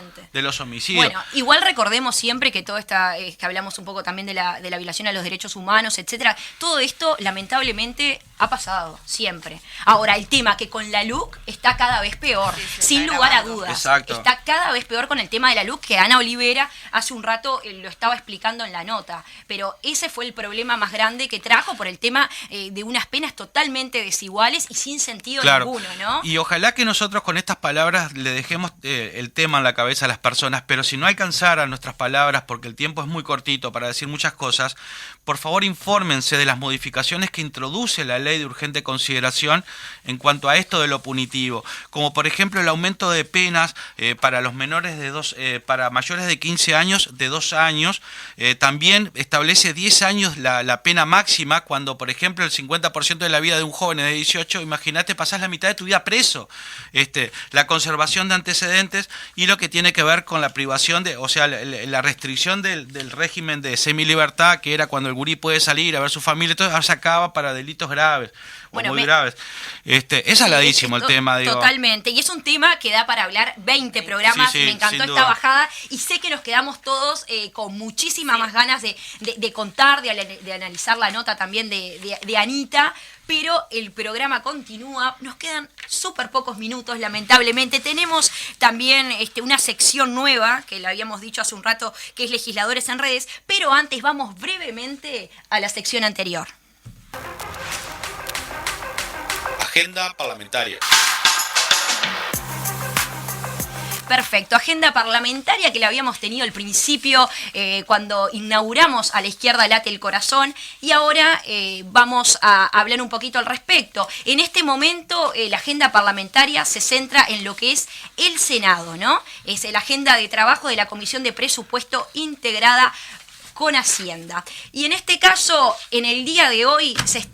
S4: homicidios.
S1: Bueno, igual recordemos siempre que todo esta, que hablamos un poco también de la violación a los derechos humanos, etcétera, todo esto lamentablemente ha pasado, siempre. Ahora, el tema que con la LUC está cada vez peor,
S3: se
S1: sin
S3: está
S1: lugar a
S3: agravando.
S1: dudas.
S4: Exacto.
S1: Está cada vez peor con el tema de la LUC, que Ana Olivera hace un rato lo estaba explicando en la nota. Pero ese fue el problema más grande que trajo por el tema de unas penas totalmente desiguales y sin sentido ninguno, ¿no?
S4: Y ojalá que nosotros con estas palabras le dejemos el tema en la cabeza a las personas, pero si no alcanzaran nuestras palabras, porque el tiempo es muy cortito para decir muchas cosas, por favor infórmense de las modificaciones que introduce la ley de urgente consideración en cuanto a esto de lo punitivo, como por ejemplo el aumento de penas para los menores para mayores de 15 años de 2 años, también establece 10 años la pena máxima cuando por ejemplo el 50% de la vida de un joven es de 18, imagínate, pasás la mitad de tu vida preso, la conservación de antecedentes y lo que tiene que ver con la privación o sea, la restricción del régimen de semilibertad, que era cuando el gurí puede salir a ver su familia, entonces ahora se acaba para delitos graves.
S1: Bueno,
S4: muy graves. Es aladísimo el tema, digo.
S1: Totalmente, y es un tema que da para hablar 20 programas,
S4: Sí,
S1: me encantó
S4: sin
S1: esta
S4: duda.
S1: bajada, y sé que nos quedamos todos con muchísimas más ganas de contar, de analizar la nota también de Anita, pero el programa continúa, nos quedan súper pocos minutos, lamentablemente. Tenemos también una sección nueva, que la habíamos dicho hace un rato, que es Legisladores en Redes, pero antes vamos brevemente a la sección anterior.
S4: Agenda parlamentaria.
S1: Perfecto, agenda parlamentaria que la habíamos tenido al principio cuando inauguramos A la Izquierda Late el Corazón, y ahora vamos a hablar un poquito al respecto. En este momento la agenda parlamentaria se centra en lo que es el Senado, ¿no? Es la agenda de trabajo de la Comisión de Presupuesto integrada con Hacienda. Y en este caso, en el día de hoy se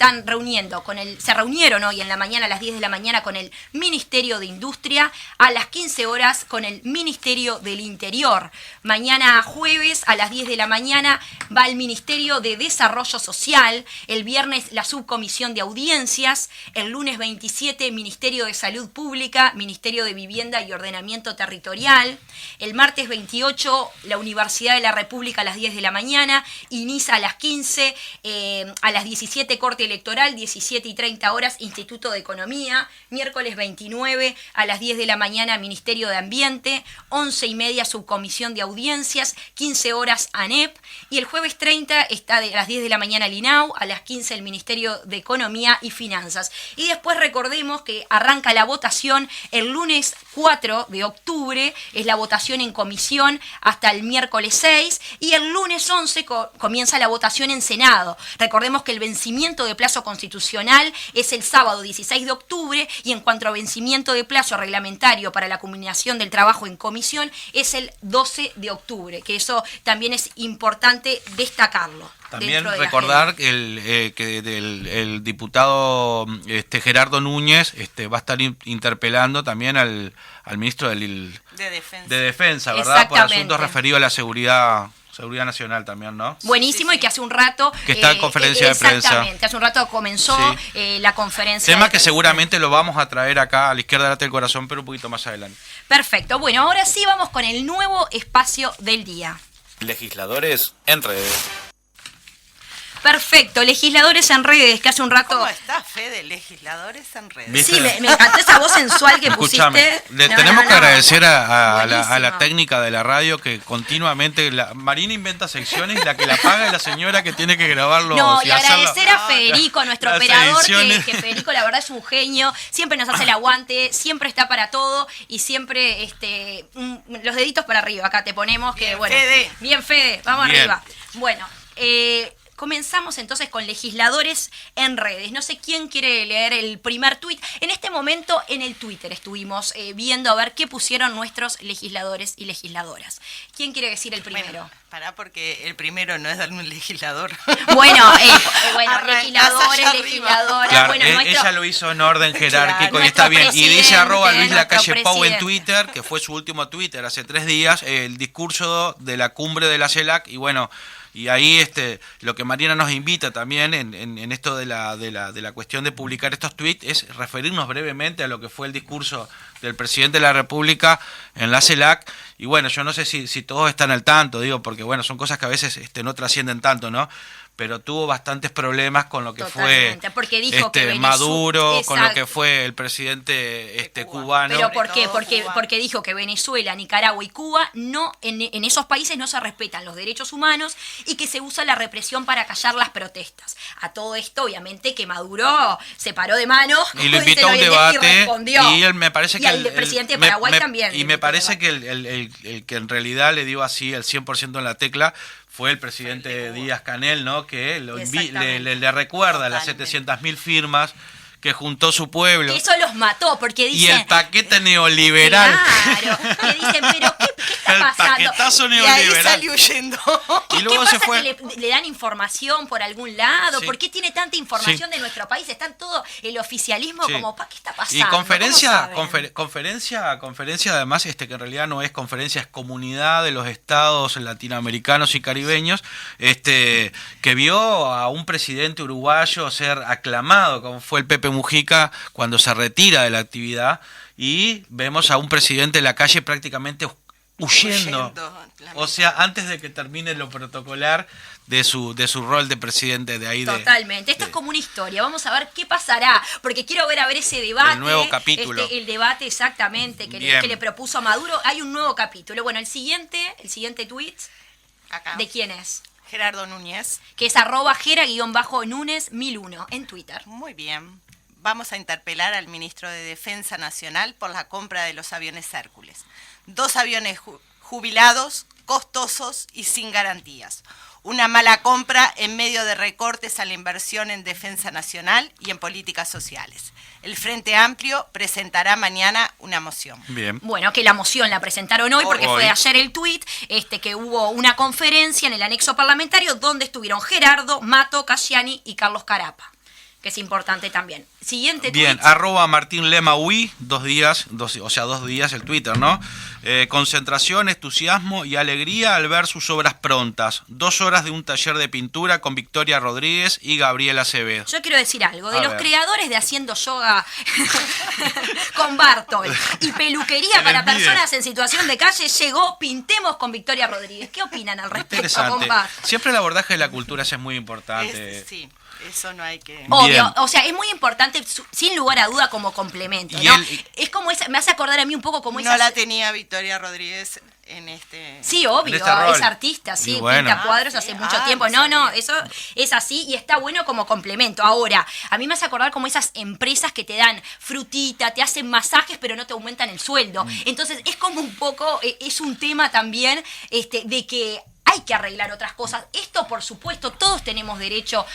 S1: reunieron hoy en la mañana a las 10 de la mañana con el Ministerio de Industria, a las 15 horas con el Ministerio del Interior. Mañana jueves a las 10 de la mañana va el Ministerio de Desarrollo Social, el viernes la Subcomisión de Audiencias, el lunes 27 Ministerio de Salud Pública, Ministerio de Vivienda y Ordenamiento Territorial, el martes 28 la Universidad de la República a las 10 de la mañana, INISA a las 15, a las 17 Corte Electoral, 17 y 30 horas Instituto de Economía, miércoles 29 a las 10 de la mañana Ministerio de Ambiente, 11 y media Subcomisión de Audiencias, 15 horas ANEP, y el jueves 30 está a las 10 de la mañana el INAU, a las 15 el Ministerio de Economía y Finanzas. Y después recordemos que arranca la votación el lunes 4 de octubre, es la votación en comisión hasta el miércoles 6, y el lunes 11 comienza la votación en Senado. Recordemos que el vencimiento de plazo constitucional es el sábado 16 de octubre, y en cuanto a vencimiento de plazo reglamentario para la culminación del trabajo en comisión es el 12 de octubre, que eso también es importante destacarlo.
S4: También recordar que el diputado Gerardo Núñez va a estar interpelando también al ministro de Defensa, ¿verdad? Por asuntos referidos a la seguridad nacional también, ¿no?
S1: Buenísimo, sí. Y que hace un rato...
S4: Que está en conferencia de prensa.
S1: Exactamente, hace un rato comenzó la conferencia.
S4: Tema que seguramente lo vamos a traer acá a la Izquierda Late el Corazón, pero un poquito más adelante.
S1: Perfecto, bueno, ahora sí vamos con el nuevo espacio del día.
S4: Legisladores en redes.
S1: Perfecto, Legisladores en Redes, que hace un rato...
S3: ¿Cómo está, Fede? Legisladores en Redes.
S1: ¿Viste? Sí, me encantó esa voz sensual que pusiste.
S4: Tenemos que agradecer a la técnica de la radio que continuamente... Marina inventa secciones y la que la paga es la señora que tiene que grabarlo.
S1: No, y agradecer a Federico, nuestro operador, que Federico la verdad es un genio, siempre nos hace el aguante, siempre está para todo y siempre los deditos para arriba acá te ponemos. Que
S3: Bien,
S1: bueno,
S3: Fede.
S1: Bien, Fede, vamos
S4: Bien.
S1: arriba. Bueno, comenzamos entonces con Legisladores en Redes. No sé quién quiere leer el primer tuit. En este momento en el Twitter estuvimos viendo a ver qué pusieron nuestros legisladores y legisladoras. ¿Quién quiere decir el primero?
S3: Bueno, pará, porque el primero no es darme un legislador.
S1: Bueno,
S3: Arrancás allá
S1: legisladoras.
S4: Claro,
S1: Bueno,
S4: ella lo hizo en orden jerárquico y
S1: Nuestro
S4: está bien. Y dice
S1: presidente,
S4: @Luis Lacalle
S1: nuestro
S4: Pou en
S1: presidente.
S4: Twitter, que fue su último Twitter hace 3 días, el discurso de la cumbre de la CELAC. Y bueno, y ahí lo que Marina nos invita también en esto de la cuestión de publicar estos tweets es referirnos brevemente a lo que fue el discurso del presidente de la República en la CELAC. Y bueno, yo no sé si todos están al tanto, digo, porque bueno, son cosas que a veces no trascienden tanto, ¿no? Pero tuvo bastantes problemas con lo que
S1: Totalmente,
S4: fue
S1: porque dijo que
S4: Maduro, con lo
S1: Exacto.
S4: que fue el presidente cubano.
S1: ¿Pero por qué?
S3: Sobre todo Cuba.
S1: Porque dijo que Venezuela, Nicaragua y Cuba en esos países no se respetan los derechos humanos y que se usa la represión para callar las protestas. A todo esto, obviamente, que Maduro se paró de mano
S4: Y lo invitó a un
S1: y
S4: debate
S1: respondió.
S4: y él me parece
S1: Y
S4: que
S1: el presidente de Paraguay también.
S4: Y me parece que el que en realidad le dio así el 100% en la tecla fue el presidente Díaz Canel, ¿no? Que le recuerda las 700.000 firmas que juntó su pueblo.
S1: Eso los mató, porque dicen...
S4: Y el paquete neoliberal.
S1: Claro, que dicen, pero ¿qué está está
S4: El
S1: pasando?
S4: paquetazo
S3: Y ahí
S4: neoliberal.
S3: salió huyendo.
S4: Y
S1: ¿Qué
S4: luego
S1: pasa
S4: se fue.
S1: que le dan información por algún lado?
S4: Sí.
S1: ¿Por qué tiene tanta información
S4: Sí.
S1: de nuestro país? Está en todo el oficialismo
S4: Sí.
S1: como, ¿qué está pasando?
S4: Y conferencia,
S1: ¿Cómo saben?
S4: conferencia además, que en realidad no es conferencia, es comunidad de los estados latinoamericanos y caribeños, que vio a un presidente uruguayo ser aclamado, como fue el Pepe Mujica, cuando se retira de la actividad, y vemos a un presidente en la calle prácticamente huyendo. O sea, antes de que termine lo protocolar de su rol de presidente de ahí.
S1: Totalmente. Esto es como una historia. Vamos a ver qué pasará. Porque quiero ver ese debate.
S4: El nuevo capítulo.
S1: El debate exactamente que
S4: Bien.
S1: le propuso a Maduro. Hay un nuevo capítulo. Bueno, el siguiente tweet,
S3: Acá.
S1: ¿de quién es?
S3: Gerardo Núñez.
S1: Que es @gera_núñez 1001 en Twitter.
S3: Muy bien. Vamos a interpelar al ministro de Defensa Nacional por la compra de los aviones Hércules. 2 aviones jubilados, costosos y sin garantías. Una mala compra en medio de recortes a la inversión en defensa nacional y en políticas sociales. El Frente Amplio presentará mañana una moción.
S4: Bien.
S1: Bueno, que la moción la presentaron hoy porque
S4: Hoy.
S1: fue ayer el tuit, que hubo una conferencia en el anexo parlamentario donde estuvieron Gerardo, Mato, Casciani y Carlos Carapa, que es importante también. Siguiente
S4: Bien,
S1: tuit.
S4: Martín Lema UI, 2 días el Twitter, ¿no? Concentración, entusiasmo y alegría al ver sus obras prontas. 2 horas de un taller de pintura con Victoria Rodríguez y Gabriela Acevedo.
S1: Yo quiero decir algo, de
S4: A
S1: los
S4: ver.
S1: creadores de Haciendo Yoga con Bartol y peluquería
S4: Se
S1: para
S4: les mide.
S1: personas en situación de calle, llegó Pintemos con Victoria Rodríguez. ¿Qué opinan al respecto,
S4: Interesante.
S1: compa?
S4: Siempre el abordaje de la cultura es muy importante.
S3: Sí, eso no hay que...
S1: Obvio,
S4: Bien.
S1: o sea, es muy importante, sin lugar a duda, como complemento,
S4: Y
S1: ¿no?
S4: él-
S1: Es como esa, me hace acordar a mí un poco como
S3: No
S1: esa...
S3: la tenía Victoria Rodríguez en este...
S1: Sí, obvio,
S4: en este rol.
S1: es artista, sí,
S4: Y bueno.
S1: pinta cuadros
S3: Ah,
S1: hace
S3: sí.
S1: mucho
S3: Ah,
S1: tiempo.
S3: no
S1: No,
S3: sabía.
S1: eso es así y está bueno como complemento. Ahora, a mí me hace acordar como esas empresas que te dan frutita, te hacen masajes, pero no te aumentan el sueldo. Entonces, es como un poco, es un tema también de que hay que arreglar otras cosas. Esto, por supuesto, todos tenemos derecho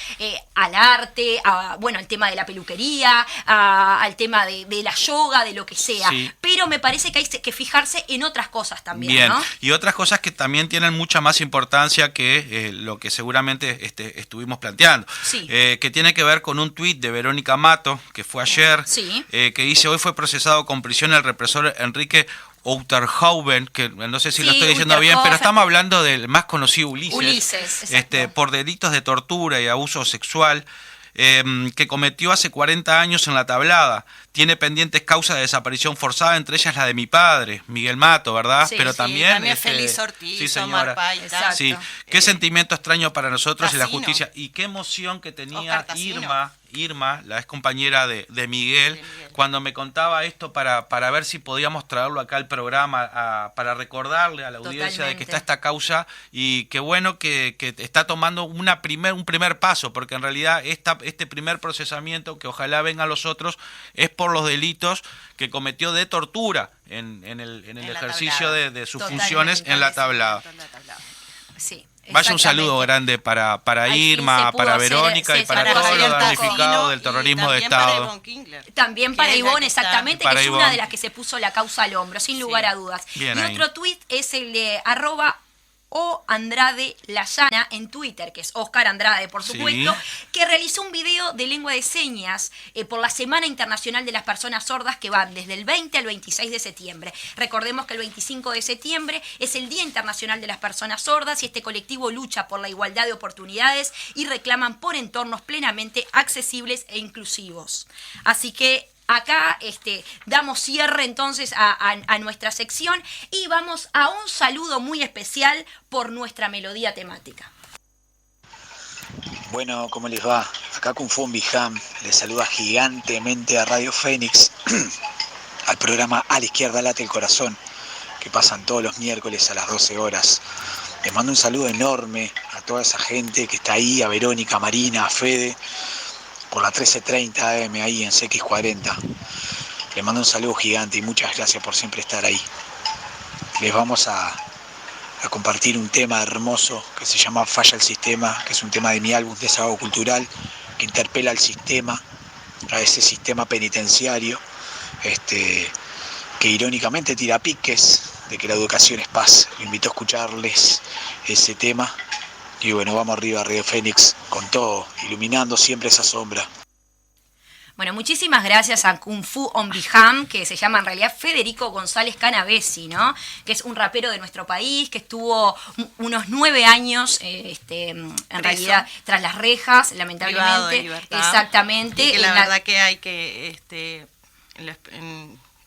S1: al arte, al tema de la peluquería, al tema de la yoga, de lo que sea.
S4: Sí.
S1: Pero me parece que hay que fijarse en otras cosas también,
S4: Bien,
S1: ¿no?
S4: y otras cosas que también tienen mucha más importancia que lo que seguramente estuvimos planteando,
S1: Sí.
S4: que tiene que ver con un tuit de Verónica Mato, que fue ayer,
S1: Sí.
S4: que dice: hoy fue procesado con prisión el represor Enrique Outerhauben, que no sé si lo
S1: Sí,
S4: estoy diciendo bien, pero
S1: Outerhoven.
S4: estamos hablando del más conocido
S1: Ulises, exacto.
S4: por delitos de tortura y abuso sexual, que cometió hace 40 años en La Tablada. Tiene pendientes causas de desaparición forzada, entre ellas la de mi padre, Miguel Mato, ¿verdad?
S1: Sí,
S4: Pero
S1: sí,
S4: también...
S3: Félix Ortiz,
S4: sí,
S3: Omar
S4: señora.
S3: Pay,
S1: Exacto.
S4: Sí, qué sentimiento extraño para nosotros en la
S3: Tassino.
S4: justicia. Y qué emoción que tenía
S3: Oscar Tassino.
S4: Irma, la ex compañera de Miguel, cuando me contaba esto para ver si podíamos traerlo acá al programa, para recordarle a la audiencia de que
S1: Totalmente.
S4: está esta causa, y qué bueno que está tomando un primer paso, porque en realidad este primer procesamiento, que ojalá vengan los otros, es por los delitos que cometió de tortura en el
S3: la
S4: ejercicio
S3: tablada.
S4: de sus
S1: Totalmente.
S4: funciones en La Tablada.
S1: Sí.
S4: Vaya un saludo
S1: exactamente.
S4: grande para
S1: Al fin
S4: Irma,
S1: se pudo
S4: para
S1: hacer-
S4: Verónica
S1: se-
S4: y para
S1: se pudo
S4: todos
S1: hacer
S4: los
S1: el
S4: damnificados
S1: tajo.
S4: del terrorismo de
S3: también para
S4: Estado.
S3: Ivonne Kingler.
S1: También
S3: Que
S1: para
S3: es la
S1: Ivonne,
S3: que está-
S1: exactamente,
S4: Para
S1: que es una
S4: Ivonne.
S1: de las que se puso la causa al hombro, sin lugar a dudas.
S4: Bien
S1: y
S4: ahí.
S1: otro tuit es el de @o Andrade Layana en Twitter, que es Oscar Andrade, por
S4: Sí.
S1: supuesto, que realizó un video de lengua de señas por la Semana Internacional de las Personas Sordas, que van desde el 20 al 26 de septiembre. Recordemos que el 25 de septiembre es el Día Internacional de las Personas Sordas y este colectivo lucha por la igualdad de oportunidades y reclaman por entornos plenamente accesibles e inclusivos. Así que acá damos cierre entonces a nuestra sección y vamos a un saludo muy especial por nuestra melodía temática.
S6: Bueno, ¿cómo les va? Acá Kung Fu Bijam les saluda gigantemente a Radio Fénix, al programa A la Izquierda Late el Corazón, que pasan todos los miércoles a las 12 horas. Les mando un saludo enorme a toda esa gente que está ahí, a Verónica, a Marina, a Fede, por la 1330 AM ahí en CX40. Les mando un saludo gigante y muchas gracias por siempre estar ahí. Les vamos a compartir un tema hermoso que se llama Falla el Sistema, que es un tema de mi álbum Desahogo Cultural, que interpela al sistema, a ese sistema penitenciario, que irónicamente tira piques de que la educación es paz. Me invitó a escucharles ese tema. Y bueno, vamos arriba, Radio Fénix, con todo, iluminando siempre esa sombra.
S1: Bueno, muchísimas gracias a Kung Fu on Biham, que se llama en realidad Federico González Canavesi, ¿no? Que es un rapero de nuestro país, que estuvo unos 9 años, en realidad, tras las rejas,
S3: Privado de
S1: lamentablemente.
S3: libertad.
S1: Exactamente.
S3: Y que la verdad que hay que,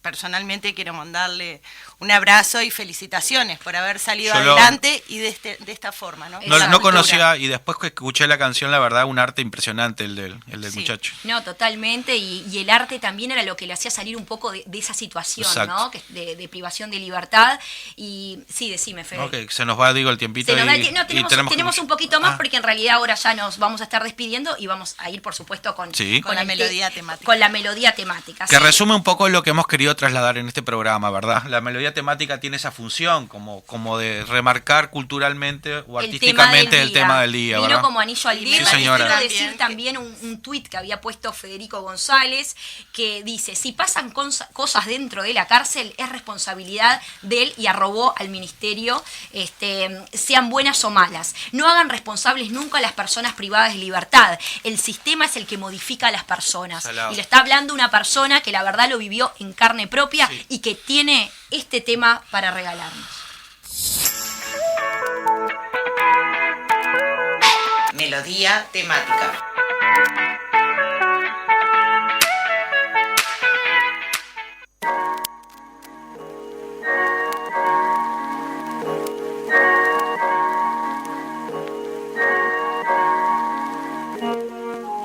S3: personalmente quiero mandarle un abrazo y felicitaciones por haber salido
S4: Yo lo-
S3: adelante y de esta forma, ¿no?
S1: No-
S4: No,
S3: Esa
S4: no
S3: cultura.
S4: conocía, y después que escuché la canción, la verdad, un arte impresionante el del
S3: Sí.
S4: muchacho.
S1: No, totalmente, y el arte también era lo que le hacía salir un poco de esa situación,
S4: Exacto.
S1: ¿no? De privación de libertad. Y sí, decime, Fede.
S4: Ok, se nos va, digo, el tiempito.
S1: Se nos da
S4: y-
S1: el no,
S4: y
S1: tenemos
S4: que-
S1: un poquito más
S4: Ah,
S1: porque en realidad ahora ya nos vamos a estar despidiendo y vamos a ir, por supuesto, con,
S4: Sí.
S3: Con la
S1: el
S3: melodía temática.
S1: Con la melodía temática.
S4: Que
S1: sí.
S4: resume un poco lo que hemos querido trasladar en este programa, ¿verdad? La melodía temática tiene esa función como de remarcar culturalmente o artísticamente el tema del día,
S1: Vino
S4: ¿verdad?
S1: como anillo al
S3: Sí,
S1: dedo.
S4: señora.
S1: Quiero
S3: También
S1: decir también un tuit que había puesto Federico González que dice, si pasan cosas dentro de la cárcel es responsabilidad de él, y arrobó al ministerio, sean buenas o malas. No hagan responsables nunca a las personas privadas de libertad. El sistema es el que modifica a las personas.
S4: Salado.
S1: Y le está hablando una persona que la verdad lo vivió en carne propia
S4: Sí.
S1: y que tiene este tema para regalarnos.
S3: Melodía temática.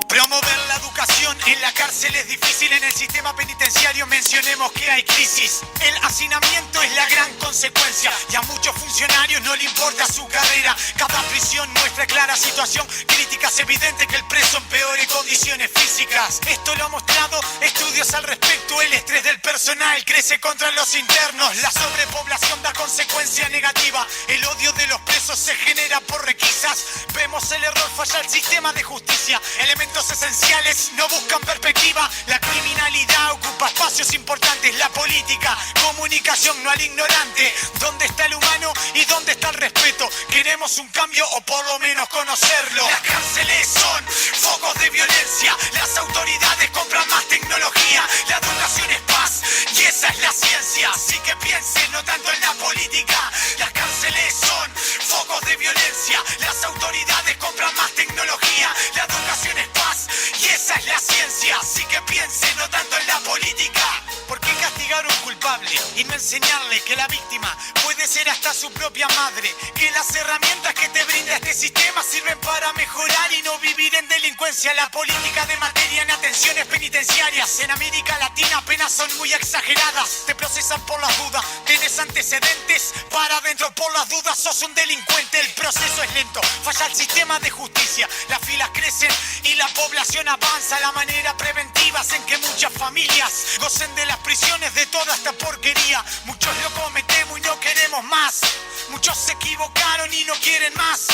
S2: Promover la educación en la cárcel es difícil, en el sistema penitenciario mencionemos que hay crisis. El hacinamiento es la gran consecuencia y a muchos funcionarios no le importa su carrera. Cada prisión muestra clara situación crítica, es evidente que el preso empeore condiciones físicas. Esto lo ha mostrado estudios al respecto, el estrés del personal crece contra los internos, la sobrepoblación da consecuencia negativa, el odio de los presos se genera por requisas. Vemos el error, falla el sistema de justicia, elementos esenciales no buscan perspectiva, la criminalidad ocupa espacios importantes, la política, comunicación no al ignorante. ¿Dónde está el humano y dónde está el respeto? Queremos un cambio o por lo menos conocerlo. Las cárceles son focos de violencia, las autoridades compran más tecnología, la educación es paz y esa es la ciencia, así que piensen no tanto en la política. Las cárceles son focos de violencia, las autoridades compran más tecnología, la educación es paz y esa es la ciencia, así que piensen no tanto en la política. ¿Por qué castigar a un culpable y no enseñarle que la víctima puede ser hasta su propia madre? Que las herramientas que te brinda este sistema sirven para mejorar y no vivir en delincuencia. La política de materia en atenciones penitenciarias en América Latina apenas son muy exageradas. Te procesan por las dudas, tenés antecedentes, para adentro por las dudas sos un delincuente. El proceso es lento, falla el sistema de justicia, las filas crecen y la población avanza. La manera preventiva es en que muchas familias gocen de las prisiones de toda esta porquería. Muchos lo cometemos y no queremos más, muchos se equivocaron y no quieren más.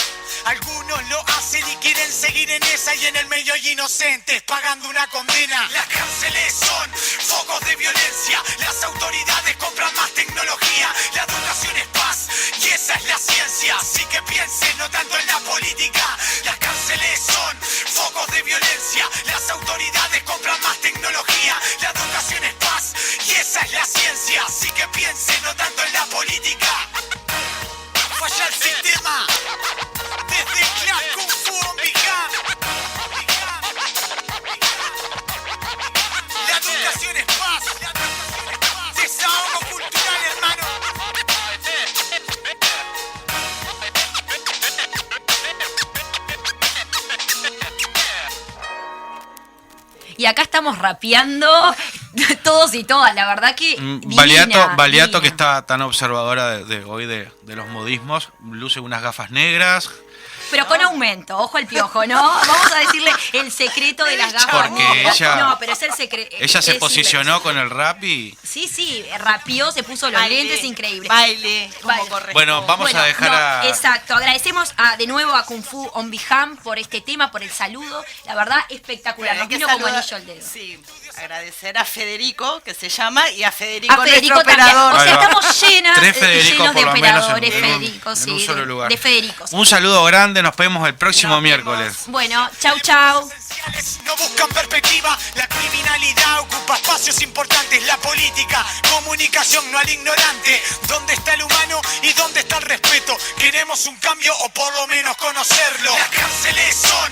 S2: Algunos lo hacen y quieren seguir en esa, y en el medio hay inocentes pagando una condena. Las cárceles son focos de violencia, las autoridades compran más tecnología, la educación es paz y esa es la ciencia, así que piensen no tanto en la política. Las cárceles son focos de violencia, las autoridades compran más tecnología, la educación es paz y esa es la ciencia, así que piensen no tanto en la política. Falla el sistema. Desde Clan Kung Fu on Biham. La educación es paz. Desahogo cultural, hermano.
S1: Y acá estamos rapeando todos y todas, la verdad que
S4: Baliato, que
S1: divina.
S4: está tan observadora de hoy de los modismos, luce unas gafas negras,
S1: Pero con aumento, ojo al piojo, ¿no? Vamos a decirle el secreto de las gafas.
S4: Porque
S1: No, pero es el secreto.
S4: Ella se posicionó con el rap y...
S1: Sí, rapió, se puso los lentes, increíble.
S3: Baile, como
S1: Baile.
S3: corresponde.
S4: Bueno, vamos a dejar a...
S1: Exacto, agradecemos de nuevo a Kung Fu On Biham por este tema, por el saludo. La verdad, espectacular, nos
S3: Hay que
S1: vino como
S3: saludar-
S1: anillo al dedo.
S3: Sí, agradecer a Federico, que se llama, y a Federico,
S1: A Federico
S3: nuestro
S1: también.
S3: operador.
S1: O sea,
S4: Ahí va.
S1: estamos llenos
S4: Tres Federico
S1: de
S4: por lo menos
S1: operadores,
S4: en un-
S1: Federico,
S4: en
S1: sí,
S4: un solo lugar.
S1: de Federicos.
S4: Un saludo grande, nos vemos el próximo
S3: Nos vemos.
S4: miércoles.
S1: Bueno, chau.
S2: No buscan perspectiva, la criminalidad ocupa espacios importantes, la política, comunicación no al ignorante. ¿Dónde está el humano y dónde está el respeto? Queremos un cambio o por lo menos conocerlo. Las cárceles son